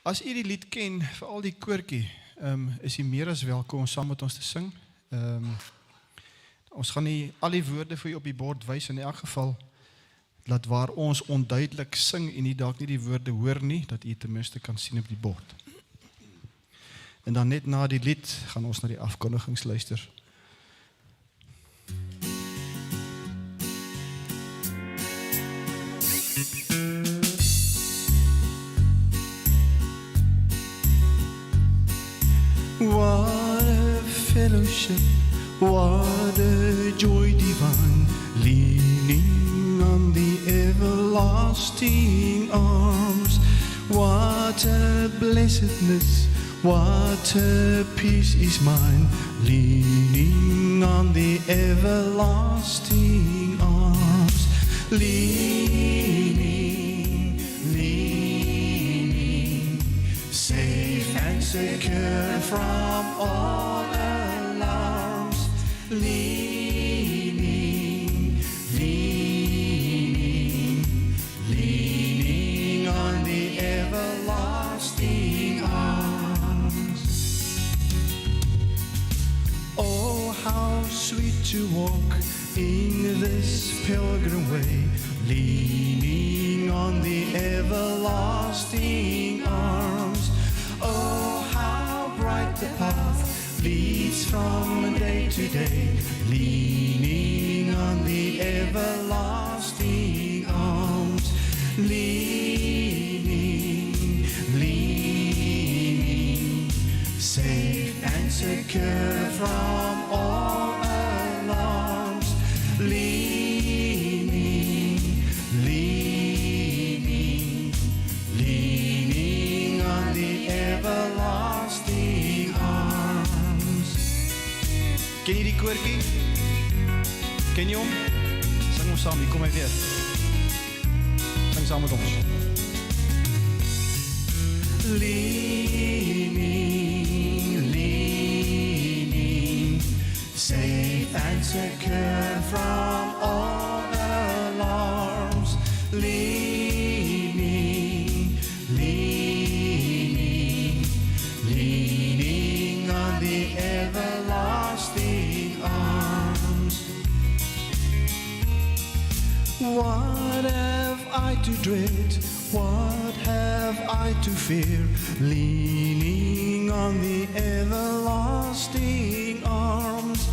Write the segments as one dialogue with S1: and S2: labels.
S1: As u die lied ken, veral die koortjie, is u meer as welkom om saam met ons te sing. Ons gaan nie al die woorde vir u op die bord wys in elk geval, dat waar ons onduidelik sing en nie dalk nie die woorde hoor nie, dat u ten minste kan sien op die bord. En dan net na die lied gaan ons na die afkondigings luister. What a fellowship, what a joy divine, leaning on the everlasting arms. What a blessedness, what a peace is mine, leaning on the everlasting arms. Leaning, safe and secure from all alarms. Leaning on the everlasting arms. Oh, how sweet to walk in this pilgrim way, leaning on the everlasting arms. Oh, how bright the path leads from day to day, leaning on the everlasting arms. Leaning, safe and secure from all alarms. Leaning on the everlasting arms. Ken jy die koortjie? Ken jy hom? Sing ons saam, kom hy weer. Sing saam met ons. Leaning, safe and secure from all alarms. Leaning on the everlasting arms. What have I to dread? What have I to fear? Leaning on the everlasting arms.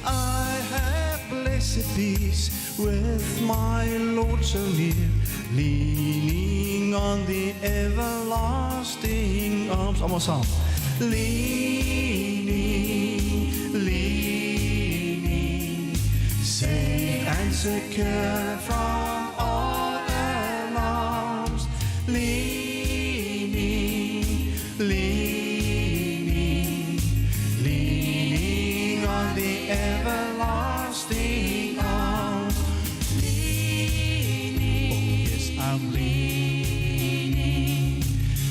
S1: I have blessed peace with my Lord so near, leaning on the everlasting arms. Almost saam. Leaning, safe and secure from all alarms. Leaning on the everlasting arms. I'm leaning,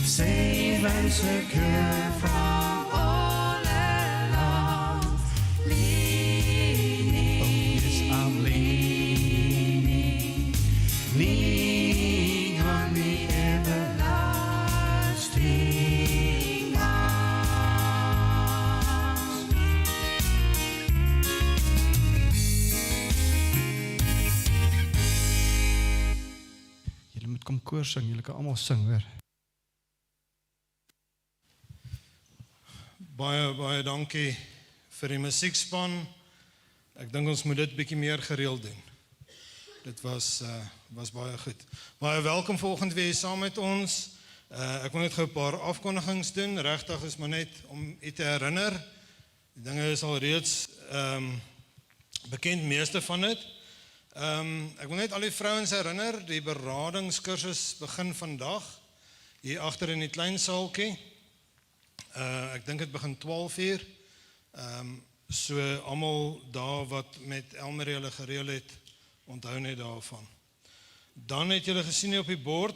S1: safe and secure from all alarms. I'm leaning on the everlasting arms. Julle moet kom koor sing, julle kan almal sing hoor.
S2: Baie dankie vir die musiekspan. Ek dink ons moet dit bietjie meer gereeld doen. Dit was baie goed. Baie welkom vanoggend weer saam met ons. Ek wil net gou 'n paar afkondigings doen. Regtig is maar net om u te herinner. Die dinge is al reeds bekend, meeste van dit. Ek wil net al die vrouens herinner, die beradingskursus begin vandag hier agter in die klein saaltjie. Ek dink dit begin 12 uur. So almal daar wat met Elmarie hulle gereël het, onthou net daarvan. Dan het julle gesien op die bord,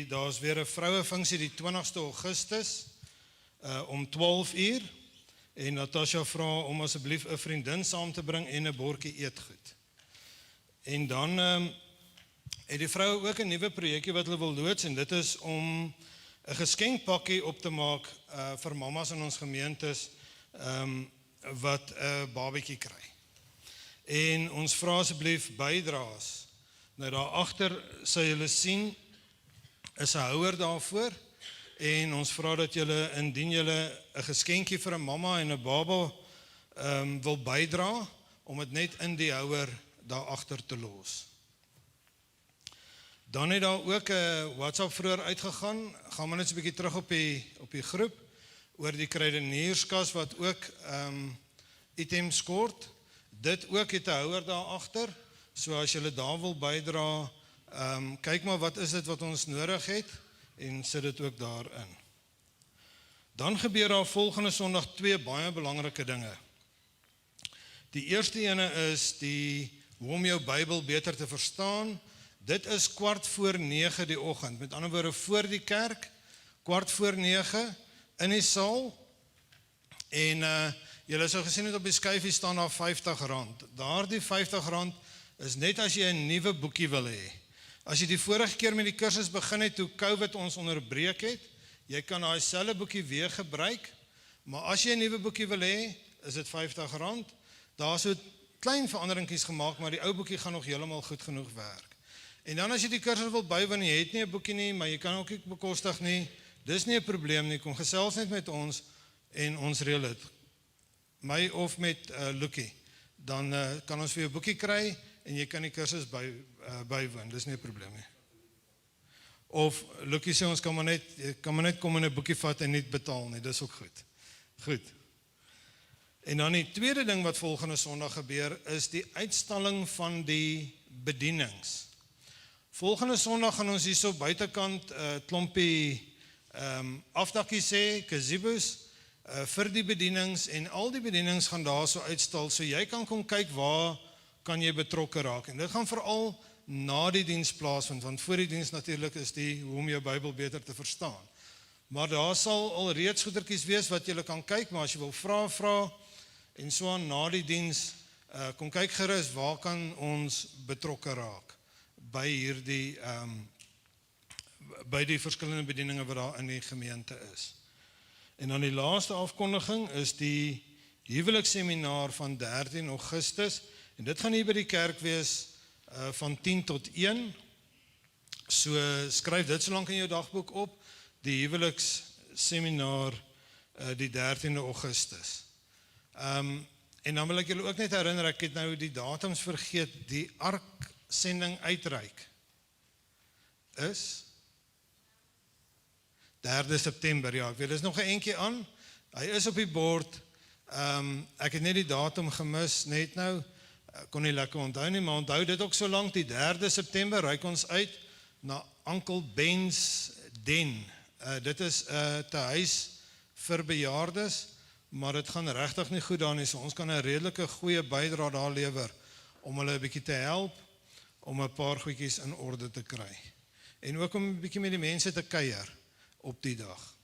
S2: daar's weer 'n vroue funksie die 20ste Augustus om 12 uur. En Natasha vra om asseblief 'n vriendin saam te bring en 'n bordjie eetgoed. En dan het die vroue ook 'n nuwe projekkie wat hulle wil loods en dit is om 'n geskenkpakkie op te maak vir mamas in ons gemeentes wat 'n babatjie kry. En ons vra asseblief bydraes. Nou daar agter sal julle sien is 'n houer daarvoor en ons vra dat julle indien julle 'n geskenkie vir 'n mamma en 'n baba wil bydra om dit net in die houer daar agter te los. Dan het daar ook 'n WhatsApp vroeër uitgegaan, gaan maar net so 'n bietjie terug op die groep oor die kruidenierskas wat ook items kort. Dit ook het 'n houer daar agter. So as julle daar wil bydra, kyk maar wat is dit wat ons nodig het en sit dit ook daarin. Dan gebeur daar volgende Sondag 2 baie belangrike dinge. Die eerste ene is hoe om jou Bybel beter te verstaan. Dit is 8:45 die oggend, met ander woorde voor die kerk, 8:45 in die saal. En julle sou gesien het op die skyfie staan daar R50. Daardie R50 is net as jy 'n nuwe boekie wil hê. As jy die vorige keer met die kursus begin het toe COVID ons onderbreek het, jy kan daai selfde boekie weer gebruik, maar as jy 'n nuwe boekie wil hê, is dit R50. Daar is so klein veranderingkies gemaak, maar die ou boekie gaan nog heeltemal goed genoeg werk. En dan as jy die kursus wil bywoon, jy het nie 'n boekie nie, maar jy kan ook nie bekostig nie, dis nie 'n probleem nie, kom gesels net met ons en ons reël dit. My of met Lukie, dan kan ons vir jou 'n boekie kry en jy kan die kursus bywoon, dis nie 'n probleem nie. Of Lukie sê ons kan maar net kom en 'n boekie vat en nie betaal nie, dis ook goed. Goed. En dan die tweede ding wat volgende Sondag gebeur, is die uitstalling van die bedienings. Volgende Sondag gaan ons hierso buitekant klompie afdakkies hê, gazebos, vir die bedienings, en al die bedienings gaan daar so uitstal, so jy kan kom kyk waar kan jy betrokke raak. En dit gaan veral na die diens plaasvind, want voor die diens natuurlik is hoe om jou Bybel beter te verstaan. Maar daar sal al reeds goedertjies wees wat jy kan kyk, maar as jy wil vra, en so aan na die diens, kom kyk gerus, waar kan ons betrokke raak by by die verskillende bedieninge wat daar in die gemeente is. En dan die laaste afkondiging is die huweliksseminaar van 13 Augustus, en dit gaan hier by die kerk wees van 10 tot 1. So skryf dit so lank in jou dagboek op, die huweliksseminaar die 13de Augustus. En dan wil ek julle ook net herinner, ek het nou die datums vergeet, die arksending uitreik is 3de September, ja, ek weet, dis nog 'n entjie aan, hy is op die bord, ek het net die datum gemis, net nou, kon nie lekker onthou nie, maar onthou dit ook so lank, die 3de September, reik ons uit na Uncle Ben's Den, dit is te huis vir bejaardes, maar dit gaan regtig nie goed daar nie, so ons kan 'n redelike goeie bydra daar lewer, om hulle 'n bietjie te help, om 'n paar goedjies in orde te kry, en ook om 'n bietjie met die mense te kuier, op die dag.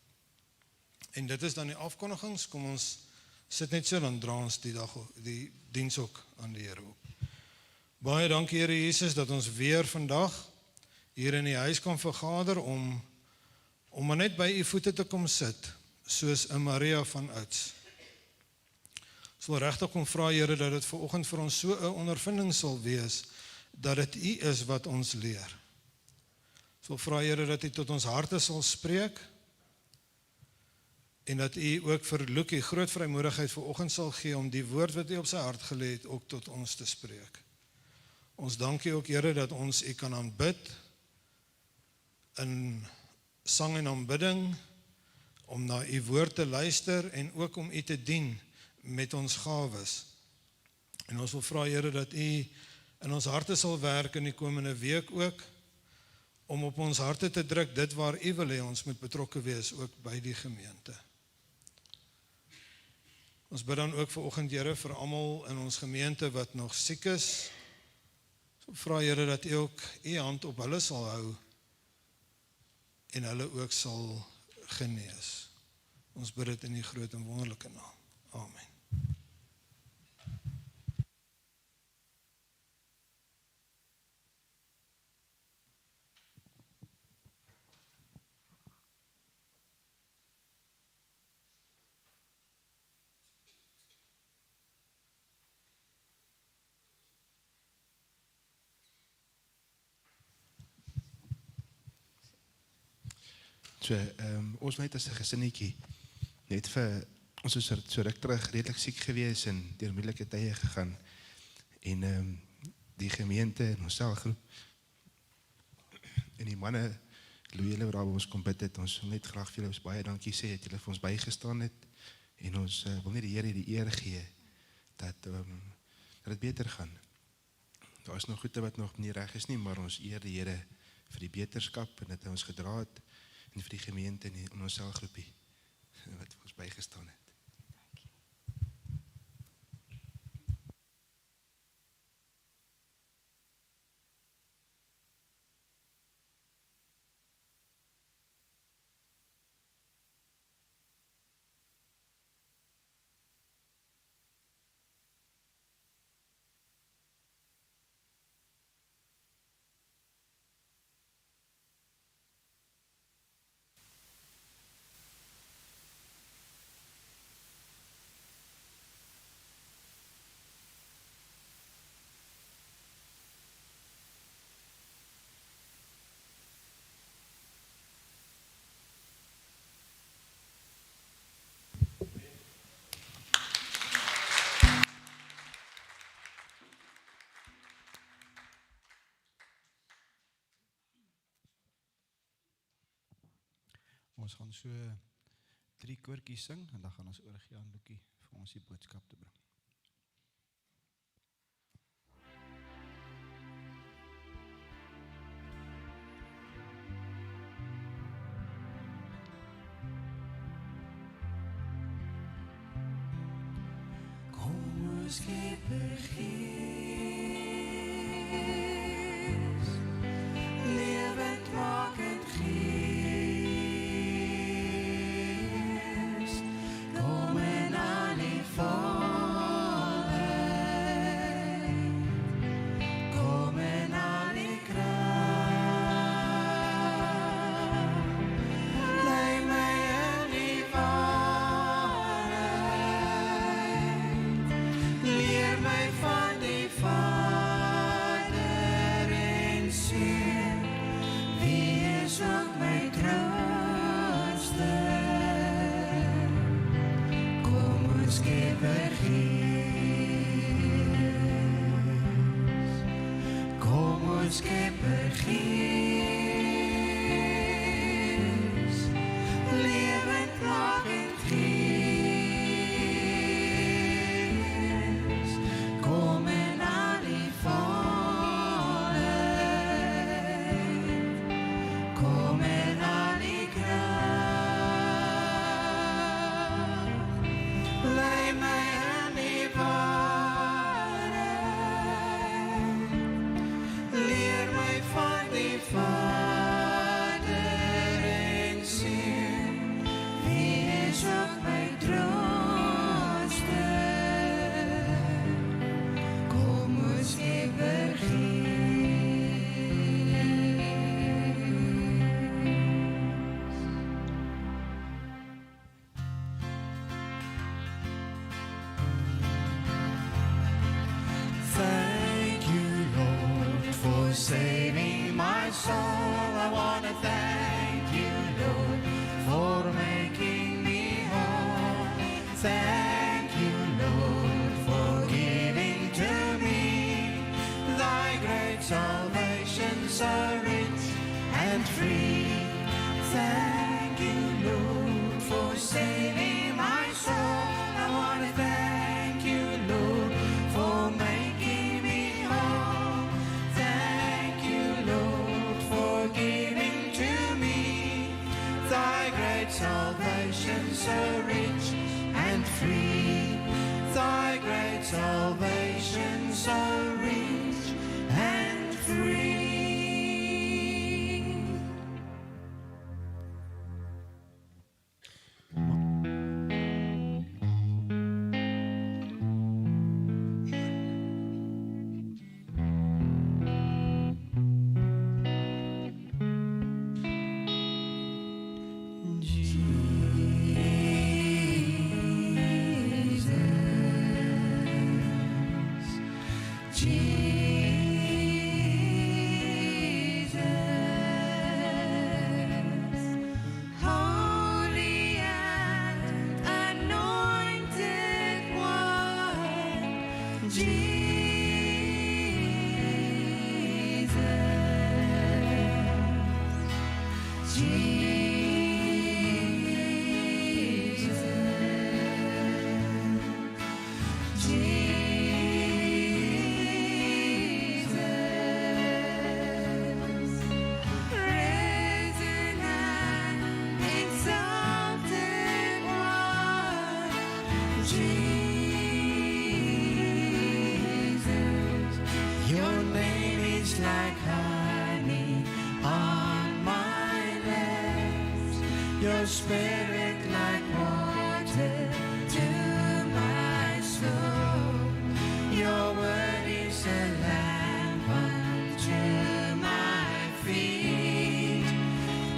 S2: En dit is dan die afkondigings, kom ons sit net so, dan dra ons die diens ook aan die Here op. Baie dankie Here Jesus, dat ons weer vandag hier in die huis kan vergader, om maar net by u voete te kom sit, soos 'n Maria van ouds. Ons wil regtig kom vra Here, dat dit vanoggend vir ons so 'n ondervinding sal wees, dat dit u is wat ons leer. So vra Here dat u tot ons harte sal spreek, en dat u ook vir Lukie groot vrymoedigheid vanoggend sal gee, om die woord wat u op sy hart gelê het, ook tot ons te spreek. Ons dank u ook Here, dat ons u kan aanbid, in sang en aanbidding, om na u woord te luister, en ook om u te dien, met ons gawes. En ons wil vra Here, dat u in ons harte sal werk in die komende week ook, om op ons harte te druk, dit waar u wil hê ons moet betrokke wees, ook by die gemeente. Ons bid dan ook vanoggend Here, vir almal in ons gemeente wat nog siek is, so vra Here, dat u ook u hand op hulle sal hou, en hulle ook sal genees. Ons bid dit in die groot en wonderlike naam. Amen.
S3: So, ons net as 'n gesinnetjie, net vir, ons is so ruk terug redelik siek gewees en deur moeilike tye gegaan. En die gemeente en ons selgroep en die manne, julle wat daar by ons kom bid het, ons wil net graag vir julle baie dankie sê, dat julle vir ons bygestaan het, en ons wil net die Here die eer gee, dat het beter gaan. Daar is nog goede wat nog nie reg is nie, maar ons eer die Here vir die beterskap, en dat hy ons gedra het, en vir die gemeente en ons selgroepie, wat vir ons bygestaan het.
S1: Ons gaan so 3 koortjies sing, en dan gaan ons oorgee aan Lukie vir ons die boodskap te bring.
S4: Kom ons Skepper Gees, lewend makend Gees, kom in al die volheid, kom in al die krag, lei my in die waarheid, leer my van die Vader en Seun, wie is ook my trooster. Kom ons Skepper Gees, kom ons Skepper Gees, lewend makend Gees, kom in al die volheid, kom in al die krag, lei my in die waarheid, leer my van die Vader en Seun, wie is ook my trooster. Kom ons Skepper Thank you, Lord, for saving my soul. I want to thank you, Lord, for making me whole. Thank you, Lord, for giving to me thy great salvation, so rich and free. Thank you, Lord, for saving my soul. I want to thank you, Lord, for making me whole. Thank you, Lord, for giving to me thy great salvation, so rich and free. Thy great salvation, so rich and free. Jesus, like honey on my lips. Your spirit like water to my soul. Your word is a lamp unto my feet.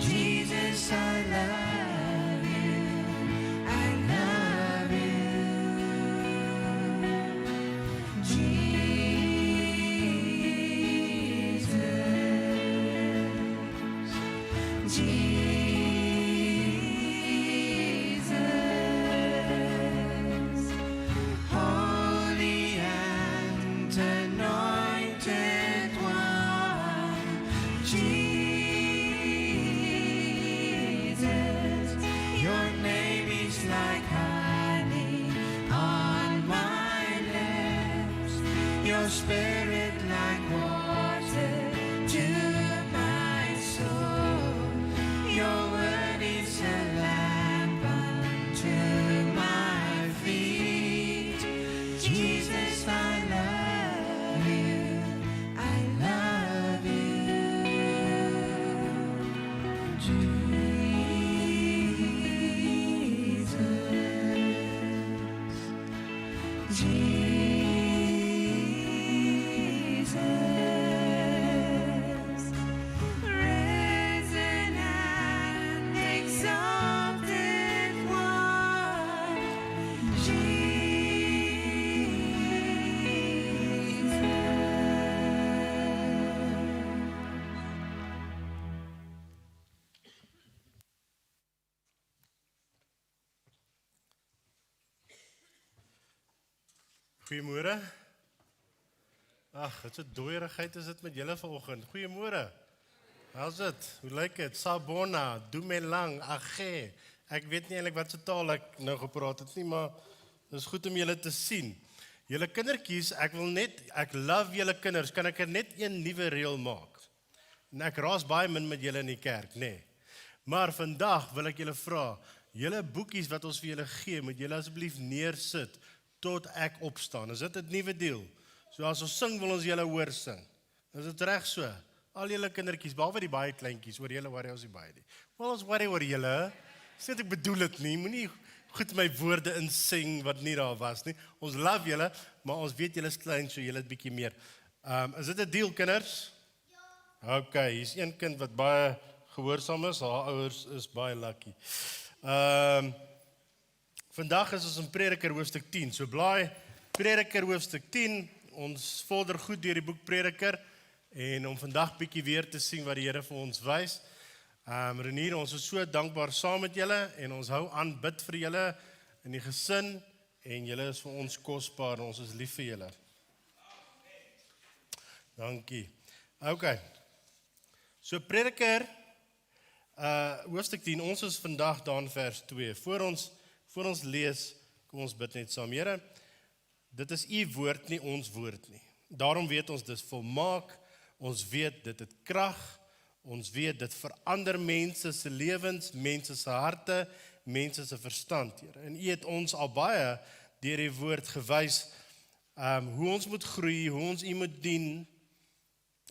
S4: Jesus, I love you. I love you. Jesus, holy and anointed one, Jesus, your name is like honey on my lips, your spirit like water to my soul. Your word is a lamp unto my feet. Jesus, I love you. I love you. Jesus, risen and exalted one,
S5: Goeiemôre. Ag, wat 'n dooierigheid is dit met julle vanoggend. Goeiemôre. How's dit? Hoe lyk dit? Sabona, Dumelang, Age. Ek weet nie eintlik wat se taal ek nou gepraat het nie, maar dit is goed om julle te sien. Julle kindertjies, ek love julle kinders. Kan ek net een nuwe reël maak? En ek raas baie min met julle in die kerk, nê. Nee. Maar vandag wil ek julle vra, julle boekies wat ons vir julle gee, moet julle asseblief neersit tot ek opstaan. Is dit 'n nuwe deal? So as ons sing, wil ons julle hoor sing. Is dit reg so? Al julle kindertjies, behalwe die baie kleintjies, oor julle worry ons nie baie nie. Wel, ons worry oor julle. Sê ek bedoel dit nie, moenie goed my woorde insing wat nie daar was nie. Ons love julle, maar ons weet julle is klein, so julle het bietjie meer. Is dit 'n deal, kinders? Ja. Okay, hier's een kind wat baie gehoorsaam is, haar ouers is baie lucky. Vandag is ons in Prediker hoofstuk 10. So blaai Prediker hoofstuk 10. Ons vorder goed deur die boek Prediker en om vandag bietjie weer te sien wat die Here vir ons wys. Renier, ons is so dankbaar saam met julle en ons hou aan bid vir julle in die gesin en julle is vir ons kosbaar en ons is lief vir julle. Dankie. Okay. So Prediker hoofstuk 10, ons is vandag daar in vers 2. Voor ons lees, kom ons bid net saam. Here, dit is u woord nie ons woord nie. Daarom weet ons dis volmaak, ons weet dit het krag, ons weet dit verander mense se lewens, mense se harte, mense se verstand, Here. En u het ons al baie deur die woord gewys hoe ons moet groei, hoe ons u moet dien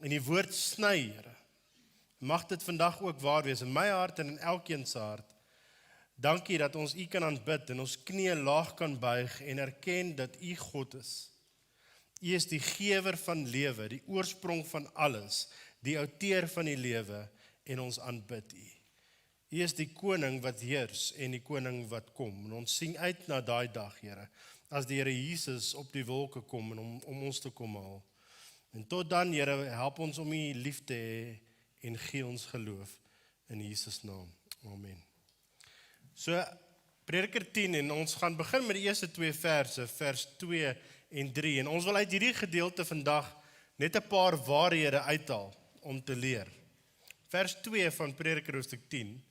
S5: en die woord sny, Here. Mag dit vandag ook waar wees in my hart en in elkeen se hart. Dankie dat ons u kan aanbid en ons knieë laag kan buig en erken dat u God is. U is die gewer van lewe, die oorsprong van alles, die outeur van die lewe en ons aanbid u. U is die koning wat heers en die koning wat kom. En ons sien uit na daai dag, Here, as die Here Jesus op die wolke kom en om ons te kom haal. En tot dan, Here, help ons om u lief te hê en gee ons geloof in Jesus naam. Amen. So, Prediker 10 en ons gaan begin met die eerste 2 verse, vers 2 en 3. En ons wil uit hierdie gedeelte vandag net 'n paar waarhede uithaal om te leer. Vers 2 van Prediker hoofstuk 10.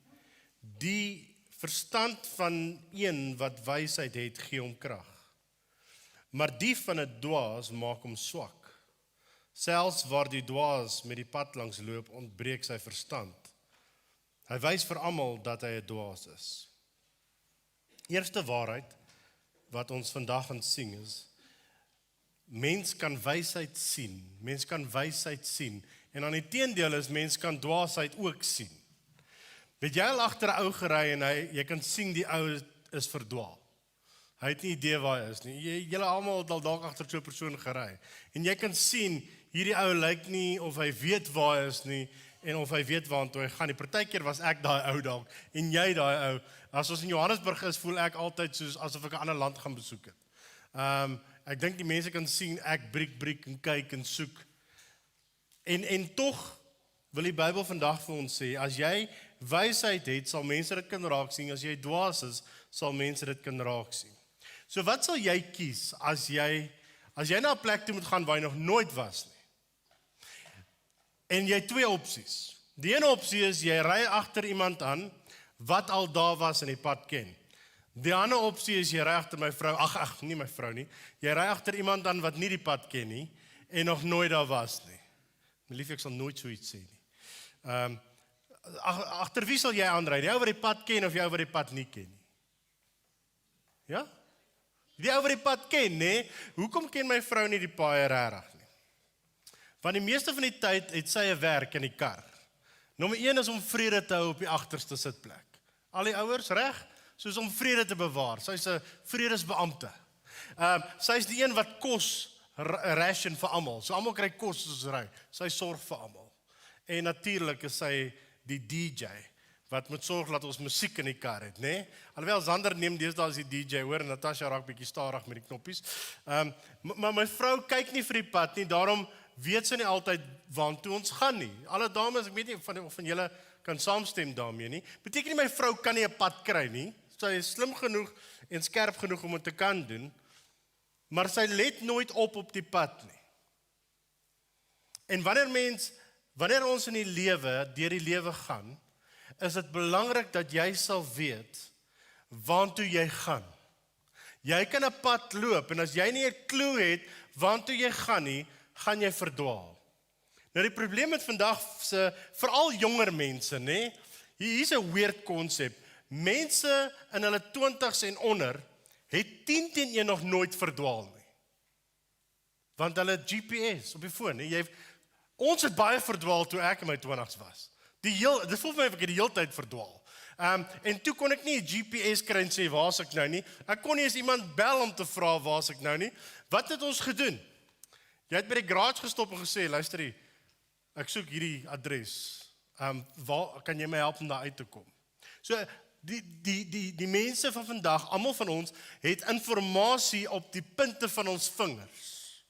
S5: Die verstand van een wat wysheid het, gee hom krag. Maar die van 'n dwaas maak hom swak. Selfs waar die dwaas met die pad langs loop, ontbreek sy verstand. Hy wys vir almal dat hy 'n dwaas is. Eerste waarheid wat ons vandag gaan sien is, mens kan wysheid sien. Mens kan wysheid sien. En aan die teendeel is, mens kan dwaasheid ook sien. Weet jy al agter 'n ou gery en jy kan sien die ou is verdwaal. Hy het nie idee waar hy is nie. Julle almal het al dalk agter so 'n persoon gery. En jy kan sien, hierdie ou lyk nie of hy weet waar hy is nie, en of hy weet waartoe hy gaan. Die partykeer was ek daai ou dalk, en jy daai ou. As ons in Johannesburg is, voel ek altyd soos asof ek 'n ander land gaan besoek het. Ek dink die mense kan sien, ek breek en kyk en soek. En tog wil die Bybel vandag vir ons sê, as jy wysheid het, sal mense dit kan raak sien. As jy dwaas is, sal mense dit kan raak sien. So wat sal jy kies as jy na 'n plek toe moet gaan waar jy nog nooit was nie? En jy het twee opsies. Die ene opsie is, jy ry agter iemand aan, wat al daar was en die pad ken. Die ander opsie is, jy ry agter my vrou, nie my vrou nie, jy ry agter iemand aan wat nie die pad ken nie, en nog nooit daar was nie. My lief, ek sal nooit so iets sê nie. Agter wie sal jy aanry? Die ou wat die pad ken of die ou wat die pad nie ken nie? Ja? Die ou wat die pad ken, nee? Hoekom ken my vrou nie die paaie regtig nie? Want die meeste van die tyd het sy 'n werk in die kar. Nommer 1 is om vrede te hou op die agterste sitplek. Al die ouers, reg? Soos om vrede te bewaar. Sy's 'n vredesbeampte. Sy's die een wat kos ration vir almal. So almal kry kos soos ry. Sy sorg vir almal. En natuurlik is sy die DJ wat moet sorg dat ons musiek in die kar het, né? Alhoewel Zander neem deesdae as die DJ, hoor, en Natasha raak bietjie stadig met die knoppies. Maar my vrou kyk nie vir die pad nie, daarom weet sy nie altyd waartoe ons gaan nie. Alle dames, ek weet nie of van julle kan saamstem daarmee nie. Beteken nie my vrou kan nie 'n pad kry nie. Sy is slim genoeg en skerp genoeg om dit te kan doen, maar sy let nooit op die pad nie. En wanneer ons in die lewe, deur die lewe gaan, is dit belangrik dat jy sal weet waartoe jy gaan. Jy kan 'n pad loop, en as jy nie 'n klou het waartoe jy gaan nie, gaan jy verdwaal. Nou die probleem met vandag se veral jonger mense, nê? Hier's 'n weird konsep. Mense in hulle 20's en onder het 10-1 nog nooit verdwaal nie. Want hulle het GPS op die foon, nê? Ons het baie verdwaal toe ek in my 20's was. Dit voel vir my of ek die hele tyd verdwaal. En toe kon ek nie 'n GPS kry en sê waar is ek nou nie. Ek kon nie eens iemand bel om te vra waar is ek nou nie. Wat het ons gedoen? Jy het by die garage gestop en gesê, luister hier, ek soek hierdie adres. Waar kan jy my help om daar uit te kom? So die mense van vandag, almal van ons, het inligting op die punte van ons vingers.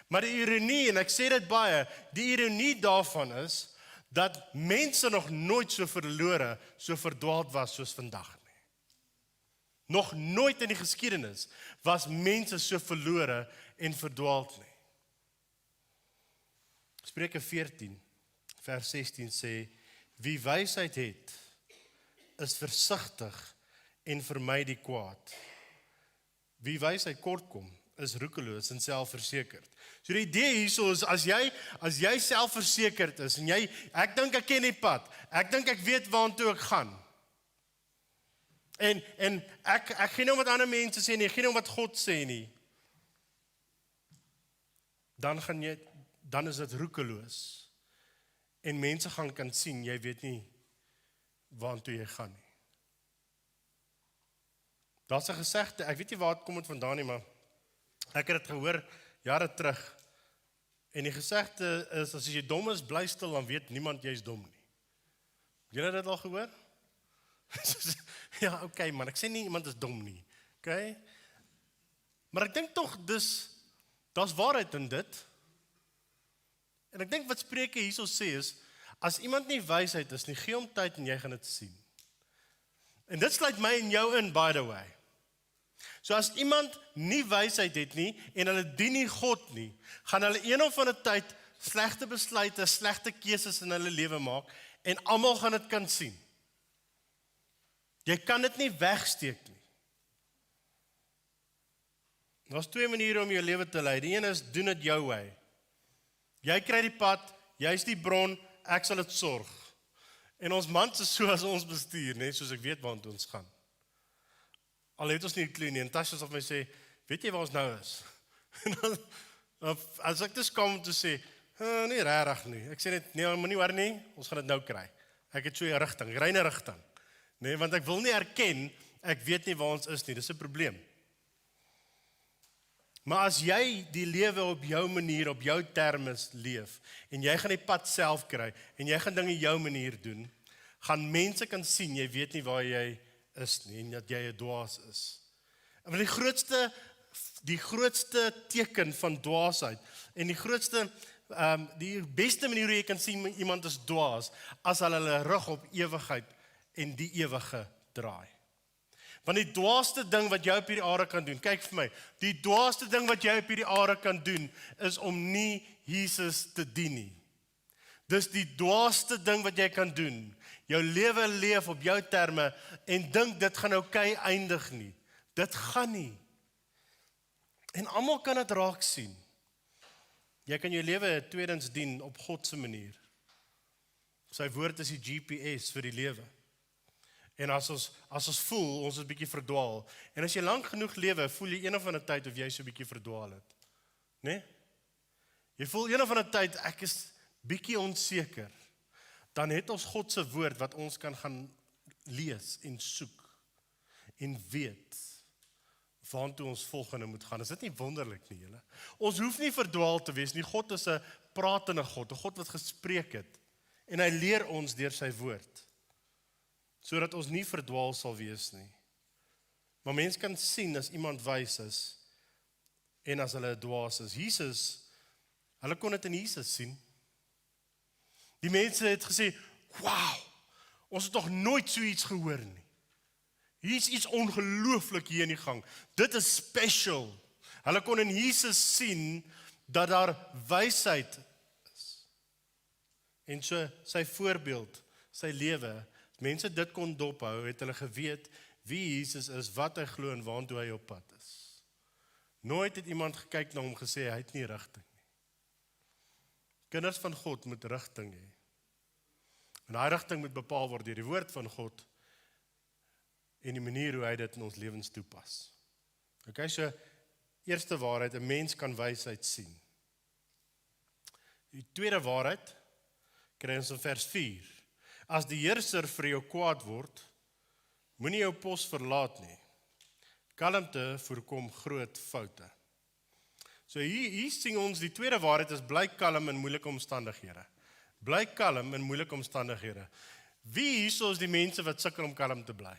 S5: Maar die ironie, en ek sê dit baie, die ironie daarvan is dat mense nog nooit so verlore, so verdwaald was soos vandag nie. Nog nooit in die geskiedenis was mense so verlore en verdwaald nie. Spreuke 14 vers 16 sê, wie wysheid het, is versigtig en vermy die kwaad. Wie wysheid kortkom, is roekeloos en selfversekerd. So die idee hierso is, as jy selfversekerd is, en ek dink ek ken die pad, ek dink ek weet waartoe ek gaan, en ek geen om wat ander mense sê nie, geen om wat God sê nie, dan is dit roekeloos, en mense kan sien, jy weet nie waartoe jy gaan nie. Daar's 'n gesegde, ek weet nie waar dit kom vandaan nie, maar ek het dit gehoor jare terug. En die gesegde is, as jy dom is, bly stil, dan weet niemand jy is dom nie. Julle het dit al gehoor? Ja, okay man, ek sê nie iemand is dom nie. Okay? Maar ek dink tog daar's waarheid in dit. En ek dink wat Spreuke hierso sê is, as iemand nie wysheid is nie, gee hom tyd en jy gaan dit sien. En dit sluit my en jou in, by the way. So as iemand nie wysheid het nie, en hulle dien nie God nie, gaan hulle een of ander tyd slegte besluite, slegte keuses in hulle lewe maak, en almal gaan dit kan sien. Jy kan dit nie wegsteek nie. Daar's twee maniere om jou lewe te lei. Die een is, doen dit jou way. Jy kry die pad, jy's die bron, ek sal dit sorg. En ons mans is so as ons bestuur, net soos ek weet waartoe ons gaan. Al het ons nie 'n klou nie, en Tasha sal vir my sê, weet jy waar ons nou is? En Of as ek te skaam om te sê, nee regtig nie. Ek sê net nee, moenie worry nie, ons gaan dit nou kry. Ek het so 'n rigting, ry 'n rigting. Nee, want ek wil nie erken ek weet nie waar ons is nie. Dis 'n probleem. Maar as jy die lewe op jou manier, op jou terme leef en jy gaan die pad self kry en jy gaan dinge jou manier doen, gaan mense kan sien jy weet nie waar jy is nie en dat jy 'n dwaas is. En die grootste teken van dwaasheid en die beste manier hoe jy kan sien iemand is dwaas as hulle rug op ewigheid en die ewige draai. Want die dwaaste ding wat jy op hierdie aarde kan doen, kyk vir my, die dwaaste ding wat jy op hierdie aarde kan doen is om nie Jesus te dien nie. Dis die dwaaste ding wat jy kan doen. Jou lewe leef op jou terme en dink dit gaan oukei eindig nie. Dit gaan nie. En almal kan dit raak sien. Jy kan jou lewe tweedens dien op God se manier. Sy woord is die GPS vir die lewe. En as ons voel, ons is 'n bietjie verdwaal. En as jy lank genoeg lewe, voel jy een of ander tyd of jy so 'n bietjie verdwaal het. Né? Jy voel een of ander tyd ek is bietjie onseker. Dan het ons God se woord wat ons kan gaan lees en soek en weet waartoe ons volgende moet gaan. Is dit nie wonderlik nie, julle? Ons hoef nie verdwaal te wees nie. God is 'n pratende God, 'n God wat gespreek het. En hy leer ons deur sy woord, sodat ons nie verdwaal sal wees nie. Maar mens kan sien as iemand wys is en as hulle 'n dwaas is. Jesus, hulle kon dit in Jesus sien. Die mense het gesê, "Wow, ons het nog nooit so iets gehoor nie. Hier is iets ongelooflik hier in die gang. Dit is special." Hulle kon in Jesus sien dat daar wysheid is. En so sy voorbeeld, sy lewe, mense dit kon dophou, het hulle geweet wie Jesus is, wat hy glo en waartoe hy op pad is. Nooit het iemand gekyk na hom gesê hy het nie rigting nie. Kinders van God moet rigting hê. En daai rigting moet bepaal word deur die woord van God en die manier hoe hy dit in ons lewens toepas. Okay, so eerste waarheid, 'n mens kan wysheid sien. Die tweede waarheid kry ons in vers 4. As die heerser vir jou kwaad word, moenie jou pos verlaat nie. Kalmte voorkom groot foute. So hier sien ons die tweede waarheid is bly kalm in moeilike omstandighede. Bly kalm in moeilike omstandighede. Wie hierso is die mense wat sukkel om kalm te bly?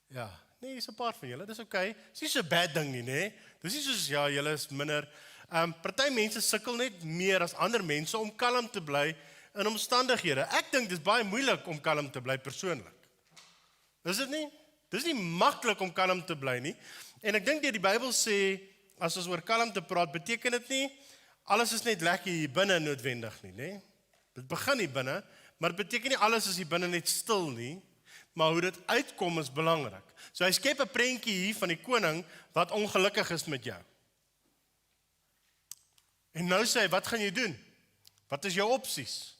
S5: Ja, nee, is 'n paar van julle, dis okay. Dis nie so 'n bad ding nie, nê? Dis nie soos ja, julle is minder. Party mense sukkel net meer as ander mense om kalm te bly in omstandighede. Ek dink dis baie moeilik om kalm te bly persoonlik. Is dit nie? Dis nie maklik om kalm te bly nie. En ek dink die Bybel sê as ons oor kalm te praat, beteken dit nie alles is net lekker hier binne noodwendig nie, nê? Dit begin hier binne, maar dit beteken nie alles is hier binne net stil nie, maar hoe dit uitkom is belangrik. So hy skep 'n prentjie hier van die koning wat ongelukkig is met jou. En nou sê hy, wat gaan jy doen? Wat is jou opsies?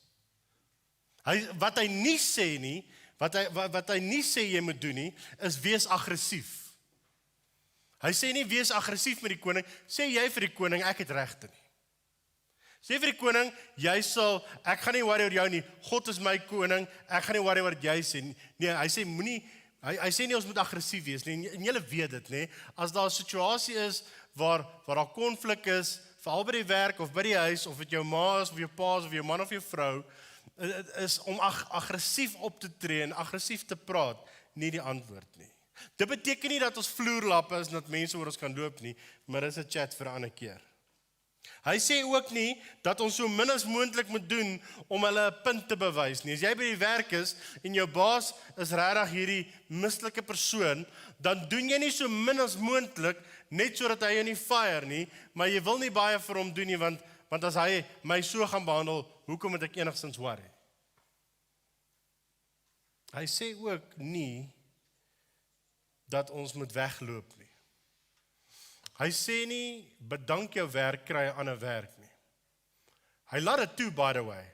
S5: Wat hy nie sê nie, wat hy nie sê jy moet doen nie, is wees aggressief. Hy sê nie wees aggressief met die koning, sê jy vir die koning ek het regte nie. Sê vir die koning, ek gaan nie worry oor jou nie, God is my koning, ek gaan nie worry oor wat jy sê nie. Nee, hy sê hy sê nie ons moet aggressief wees nie, en julle weet dit, nê? As daar 'n situasie is waar daar konflik is, veral by die werk of by die huis, of dit jou ma is of jou pa is of jou man of jou vrou, is om aggressief op te tree en aggressief te praat, nie die antwoord nie. Dit beteken nie dat ons vloerlappe is en dat mense oor ons kan loop nie, maar dis 'n chat vir 'n ander keer. Hy sê ook nie dat ons so min as moontlik moet doen om hulle 'n punt te bewys nie. As jy by die werk is en jou baas is regtig hierdie mislike persoon, dan doen jy nie so min as moontlik net sodat hy jou nie fire nie, maar jy wil nie baie vir hom doen nie, want as hy my so gaan behandel, hoekom moet ek enigstens worry? Hy sê ook nie dat ons moet wegloop nie. Hy sê nie, bedank jou werk, kry 'n ander werk nie. Hy laat dit toe, by the way.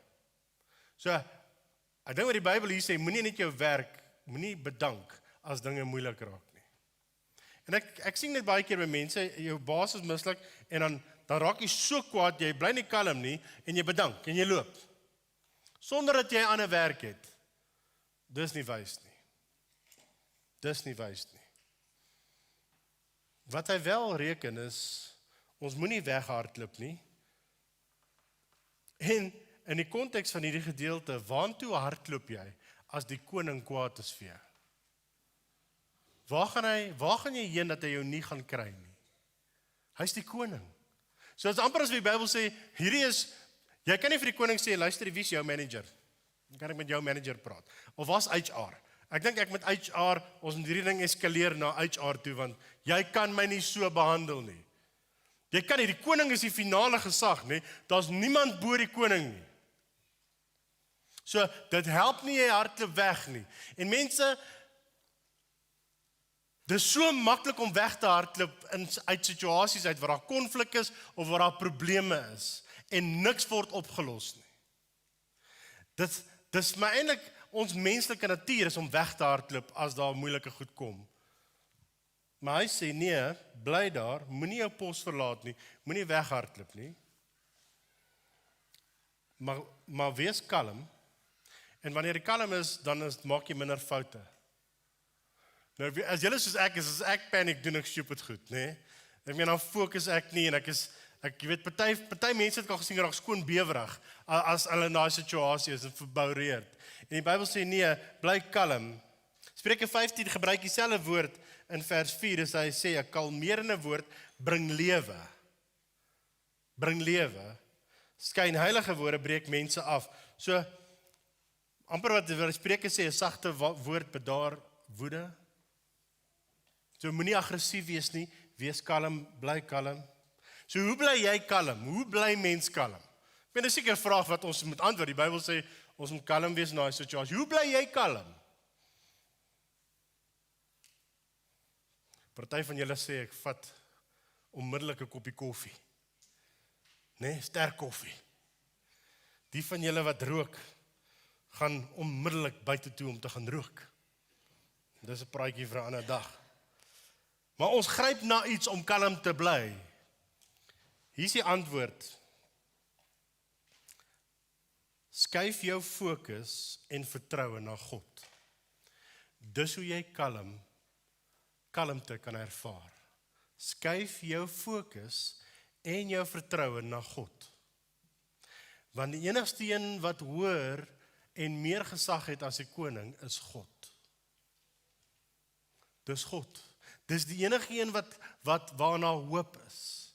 S5: So, ek dink wat die Bybel hier sê, moenie net jou werk, moenie bedank as dinge moeilik raak nie. En ek sien dit baie keer by mense, jou baas is mislik, en dan raak jy so kwaad, jy bly nie kalm nie, en jy bedank, en jy loop. Sonder dat jy ander werk het. Dis nie wys nie. Dis nie wys nie. Wat hy wel reken is, ons moenie weghardloop nie. En in die konteks van hierdie gedeelte, waantoe hardloop jy as die koning kwaad is vir jou? Waar gaan jy heen dat hy jou nie gaan kry nie? Hy's die koning. So dit is amper as die Bybel sê, hierdie is, jy kan nie vir die koning sê, luister, wie is jou manager? Dan kan ek met jou manager praat. Of was HR? Ek dink ek met HR, ons moet hierdie ding eskaleer na HR toe, want jy kan my nie so behandel nie. Jy kan nie, die koning is die finale gesag, nie? Daar's niemand bo die koning nie. So, dit help nie jy hardloop weg nie. En mense, dis so maklik om weg te hardloop uit situasies uit waar daar konflik is of waar daar probleme is en niks word opgelos nie. Dis maar eintlik ons menslike natuur is om weg te hardloop as daar moeilike goed kom. Maar hy sê nee, bly daar, moenie jou pos verlaat nie, moenie weghardloop nie. Maar wees kalm. En wanneer jy kalm is, dan maak jy minder foute. Nou, as julle soos ek is, as ek paniek, doen ek stupid goed, nê? Ek meen, dan fokus ek nie, en ek weet, party mense het al gesien, raak skoon bewerig, as hulle in daai situasie is, en verboureerd. En die Bybel sê, nee, bly kalm. Spreuke 15 gebruik dieselfde woord in vers 4, as hy sê, 'n kalmerende woord bring lewe. Bring lewe. Skyn heilige woorde breek mense af. So, amper wat die Spreuke sê, 'n sagte woord bedaar woede. So moenie aggressief wees nie, wees kalm, bly kalm. So hoe bly jy kalm? Hoe bly mens kalm? Ek meen, dis seker 'n vraag wat ons moet antwoord. Die Bybel sê, ons moet kalm wees in daai situasie. Hoe bly jy kalm? Party van julle sê, ek vat onmiddellik 'n koppie koffie. Nee, sterk koffie. Die van julle wat rook, gaan onmiddellik buite toe om te gaan rook. Dis 'n praatjie vir 'n ander dag. Maar ons gryp na iets om kalm te bly. Hier is die antwoord. Skuif jou fokus en vertroue na God. Dis hoe jy kalmte kan ervaar. Skuif jou fokus en jou vertroue na God. Want die enigste een wat hoër en meer gesag het as die koning is God. Dis God. Dis die enige een wat waarna hoop is.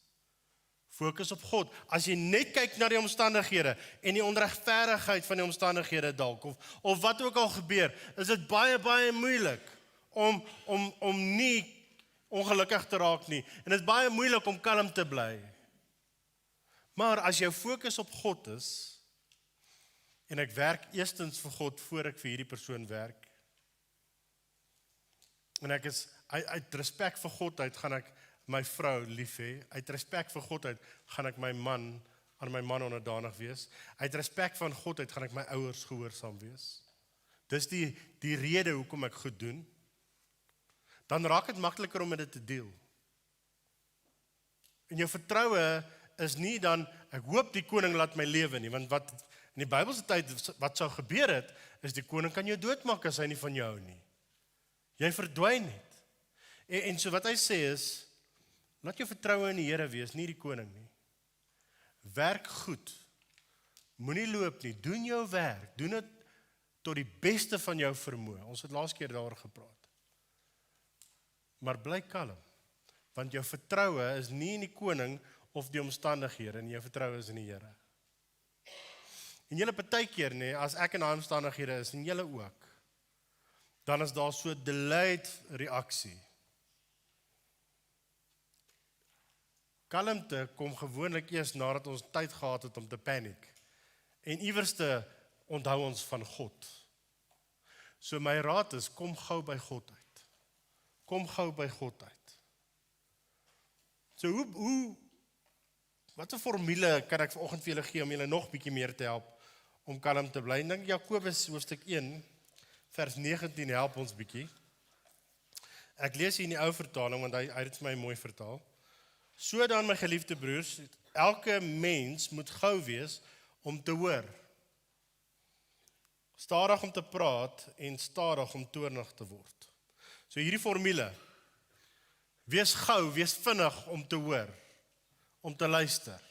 S5: Fokus op God. As jy net kyk na die omstandighede en die onregverdigheid van die omstandighede dalk of wat ook al gebeur, is dit baie baie moeilik om nie ongelukkig te raak nie. En dit is baie moeilik om kalm te bly. Maar as jou fokus op God is, en ek werk eerstens vir God voor ek vir hierdie persoon werk, en ek is uit respek vir God uit gaan ek my vrou lief hê, uit respek vir God uit gaan ek aan my man onderdanig wees, uit respek van God uit gaan ek my ouers gehoorsaam wees. Dis die rede hoekom ek goed doen. Dan raak dit makliker om met dit te deel. En jou vertroue is nie dan, ek hoop die koning laat my lewe nie, want wat in die Bybelse tyd wat sou gebeur het, is die koning kan jou doodmaak as hy nie van jou hou nie. Jy verdwyn net. En so wat hy sê is, laat jou vertroue in die Here wees, nie die koning nie. Werk goed. Moenie loop nie, doen jou werk, doen dit tot die beste van jou vermoë. Ons het laas keer daaroor gepraat. Maar bly kalm, want jou vertroue is nie in die koning of die omstandighede, en jou vertroue is in die Here. En julle partykeer, nee, as ek in daai omstandighede is, en julle ook, dan is daar so delayed reaksie. Kalmte kom gewoonlik eers nadat ons tyd gehad het om te paniek. En iewerste onthou ons van God. So my raad is, kom gou by God uit. Kom gou by God uit. So wat 'n formule kan ek vanoggend vir julle gee om julle nog bietjie meer te help om kalm te bly? Ek dink Jakobus hoofstuk 1 vers 19 help ons bietjie. Ek lees hier in die ou vertaling want hy het dit vir my mooi vertaal. So dan my geliefde broers, elke mens moet gou wees om te hoor. Stadig om te praat en stadig om toornig te word. So hierdie formule, wees gou, wees vinnig om te hoor, om te luister.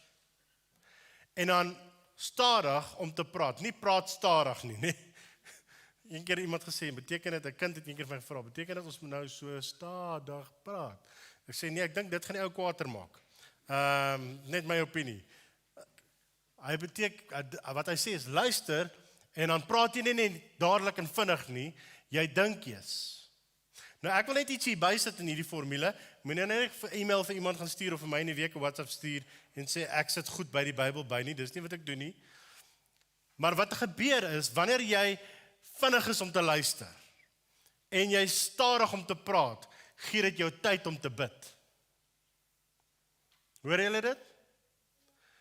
S5: En dan stadig om te praat, nie praat stadig nie. Een keer iemand gesê, beteken dit, 'n kind het een keer van my gevra, beteken dit ons moet nou so stadig praat? Ek sê nee, ek dink dit gaan die ou kwaader maak. Net my opinie. Hy wat hy sê is luister en dan praat jy nie net dadelik en vinnig nie, jy dink eers. Nou ek wil net iets hier bysit in hierdie formule. Moenie net 'n e-mail vir iemand gaan stuur of vir my in die week 'n WhatsApp stuur en sê ek sit goed by die Bybel by nie. Dis nie wat ek doen nie. Maar wat gebeur is wanneer jy vinnig is om te luister en jy stadig om te praat, gee dit jou tyd om te bid. Hoor julle dit?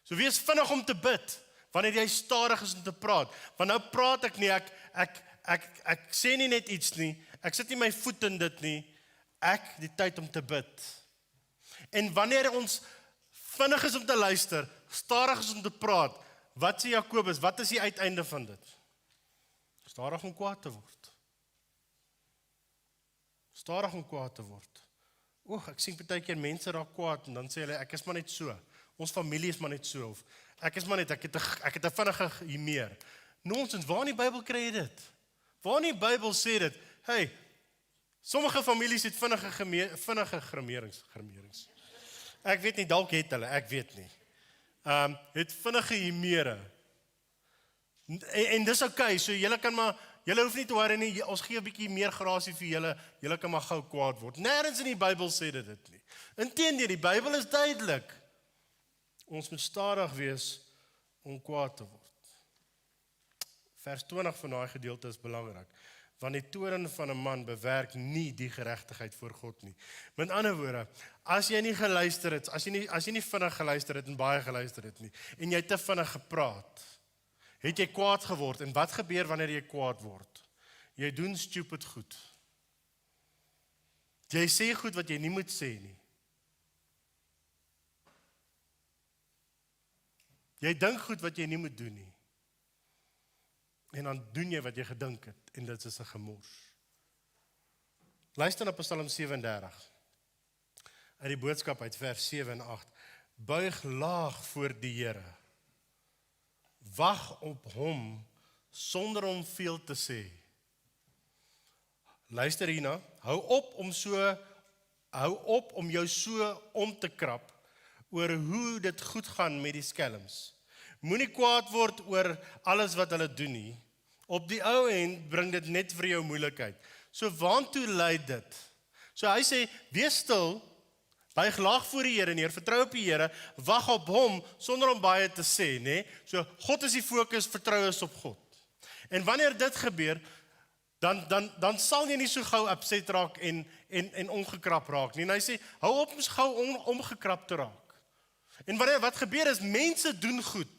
S5: So wees vinnig om te bid wanneer jy stadig is om te praat. Want nou praat ek nie, ek sê nie net iets nie, ek sit nie my voet in dit nie, ek die tyd om te bid. En wanneer ons vinnig is om te luister, stadig is om te praat, wat sê Jakobus, wat is die uiteinde van dit? Stadig om kwaad te word. Stadig om kwaad te word. Ek sien partykeer mense raak kwaad en dan sê hulle, ek is maar net so. Ons familie is maar net so. Of ek is maar net, ek het 'n vinnige humeur. Nonsens, waar in die Bybel kry jy dit? Waar in die Bybel sê dit, hey, sommige families het vinnige gramerings. Ek weet nie, dalk het hulle, ek weet nie. Het vinnige humeure. En dis okay, so julle kan maar, julle hoef nie te worry nie, ons gee 'n bietjie meer grasie vir julle kan maar gou kwaad word. Nêrens in die Bybel sê dit nie. Inteendeel, die Bybel is duidelik. Ons moet stadig wees om kwaad te word. Vers 20 van daai gedeelte is belangrik, want die toorn van 'n man bewerk nie die geregtigheid voor God nie. Met ander woorde, as jy nie geluister het, as jy nie vinnig geluister het en baie geluister het nie, en jy te vinnig gepraat, het jy kwaad geword. En wat gebeur wanneer jy kwaad word? Jy doen stupid goed. Jy sê goed wat jy nie moet sê nie. Jy dink goed wat jy nie moet doen nie. En dan doen jy wat jy gedink het, en dit is 'n gemors. Luister na Psalm 37. Uit die boodskap uit vers 7 en 8. Buig laag voor die Here. Wag op hom sonder om veel te sê. Luister hierna, hou op om jou so om te krap oor hoe dit goed gaan met die skelms. Moenie kwaad word oor alles wat hulle doen nie. Op die ou end bring dit net vir jou moeilikheid. So waartoe lei dit? So hy sê, wees stil, buig laag voor die Here neer, vertrou op die Here, wag op hom sonder om baie te sê, nê? So God is die fokus, vertrou is op God. En wanneer dit gebeur, dan sal jy nie so gou upset raak en ongekrap raak nie. En hy sê, hou op om gou omgekrap te raak. En wat gebeur is, mense doen goed.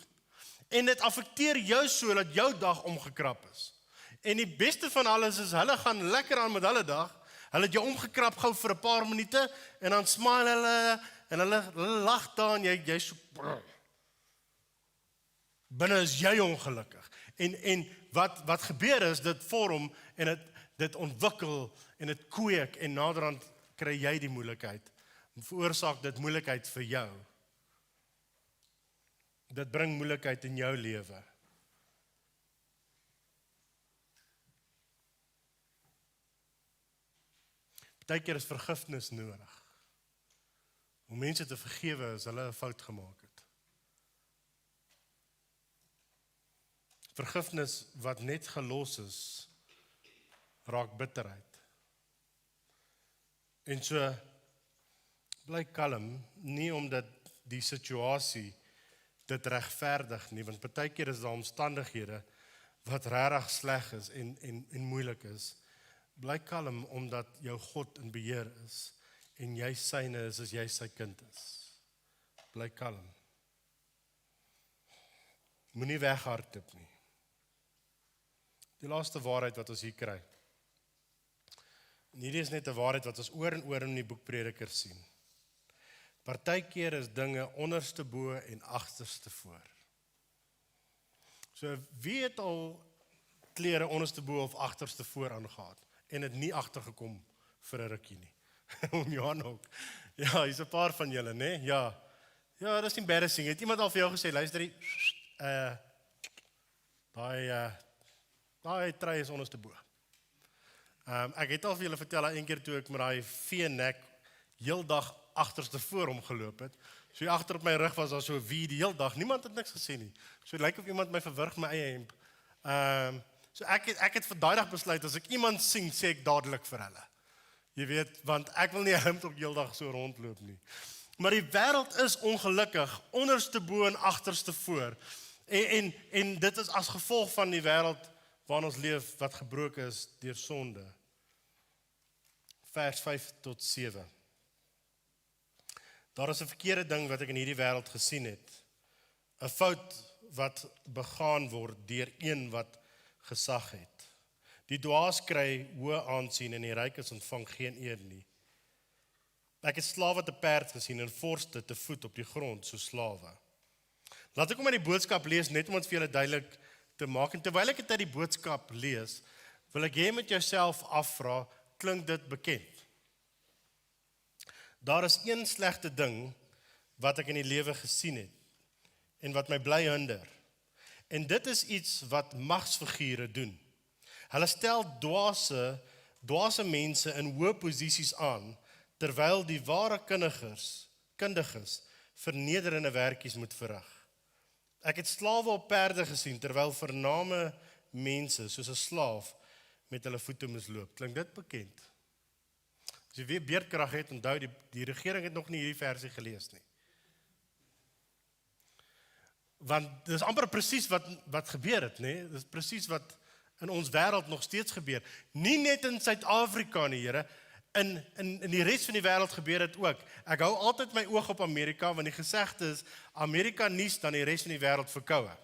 S5: En dit affekteer jou so dat jou dag omgekrap is. En die beste van alles is, hulle gaan lekker aan met hulle dag. Hulle het jou omgekrap gou vir 'n paar minute en dan smile hulle en hulle lag daar en jy so binne is jy ongelukkig. En wat gebeur is, dit vorm en dit ontwikkel en dit kweek en naderhand kry jy die moeilikheid. Veroorsaak dit moeilikheid vir jou. Dit bring moeilikheid in jou lewe. Partykeer is vergifnis nodig. Om mense te vergewe as hulle 'n fout gemaak het. Vergifnis wat net gelos is, raak bitterheid. En so, bly kalm, nie omdat die situasie dit regverdig nie, want partykeer is daar omstandighede wat regtig sleg is en moeilik is. Bly kalm omdat jou God in beheer is en jy syne is as jy sy kind is. Bly kalm. Moenie weghardloop nie. Die laaste waarheid wat ons hier kry. En hierdie is net 'n waarheid wat ons oor en oor in die boek Prediker sien. Partykeer is dinge onderste bo en agterste voor. So wie het al klere onderste bo of agterste voor aangehad en het nie agtergekom vir 'n rukkie nie. Om Johan ook. Ja, hier's 'n paar van julle, né? Ja. Ja, dis embarrassing. Het iemand al vir jou gesê, luister hier, daai trui is onderste bo. Ek het al vir julle vertel, een keer toe ek met daai V-nek heeldag agterste voor hom geloop het. So agter op my rug was daar so wie die heel dag. Niemand het niks gesê nie. So dit lyk of iemand my verwrig my eie hemp. So ek het vir daai dag besluit as ek iemand sien, sê ek dadelik vir hulle. Jy weet, want ek wil nie hemp op heeldag so rondloop nie. Maar die wêreld is ongelukkig onderste bo en agterste voor. En dit is as gevolg van die wêreld waarin ons leef wat gebroken is deur sonde. Vers 5 tot 7. Daar is 'n verkeerde ding wat ek in hierdie wêreld gesien het. 'n Fout wat begaan word deur een wat gesag het. Die dwaas kry hoë aansien en die rykes ontvang geen eer nie. Ek het slawe te perd gesien en vorste te voet op die grond so slawe. Laat ek hom uit die boodskap lees net om dit vir julle duidelik te maak. En terwyl ek dit uit die boodskap lees, wil ek jy met jouself afvra, klink dit bekend? Daar is een slegte ding wat ek in die lewe gesien het en wat my bly hinder. En dit is iets wat magsfigure doen. Hulle stel dwaase mense in hoë posisies aan, terwyl die ware kundiges vernederende werkies moet verrig. Ek het slawe op perde gesien, terwyl vername mense, soos 'n slaaf, met hulle voete misloop. Klink dit bekend? As jy weer beerdkrag het, onthou die regering het nog nie hierdie versie gelees nie. Want dis amper presies wat gebeur het, nê? Dis presies wat in ons wêreld nog steeds gebeur. Nie net in Suid-Afrika nie, Here, in die res van die wêreld gebeur dit ook. Ek hou altyd my oog op Amerika, want die gesegde is, Amerika nuus dan die res van die wêreld verkoue.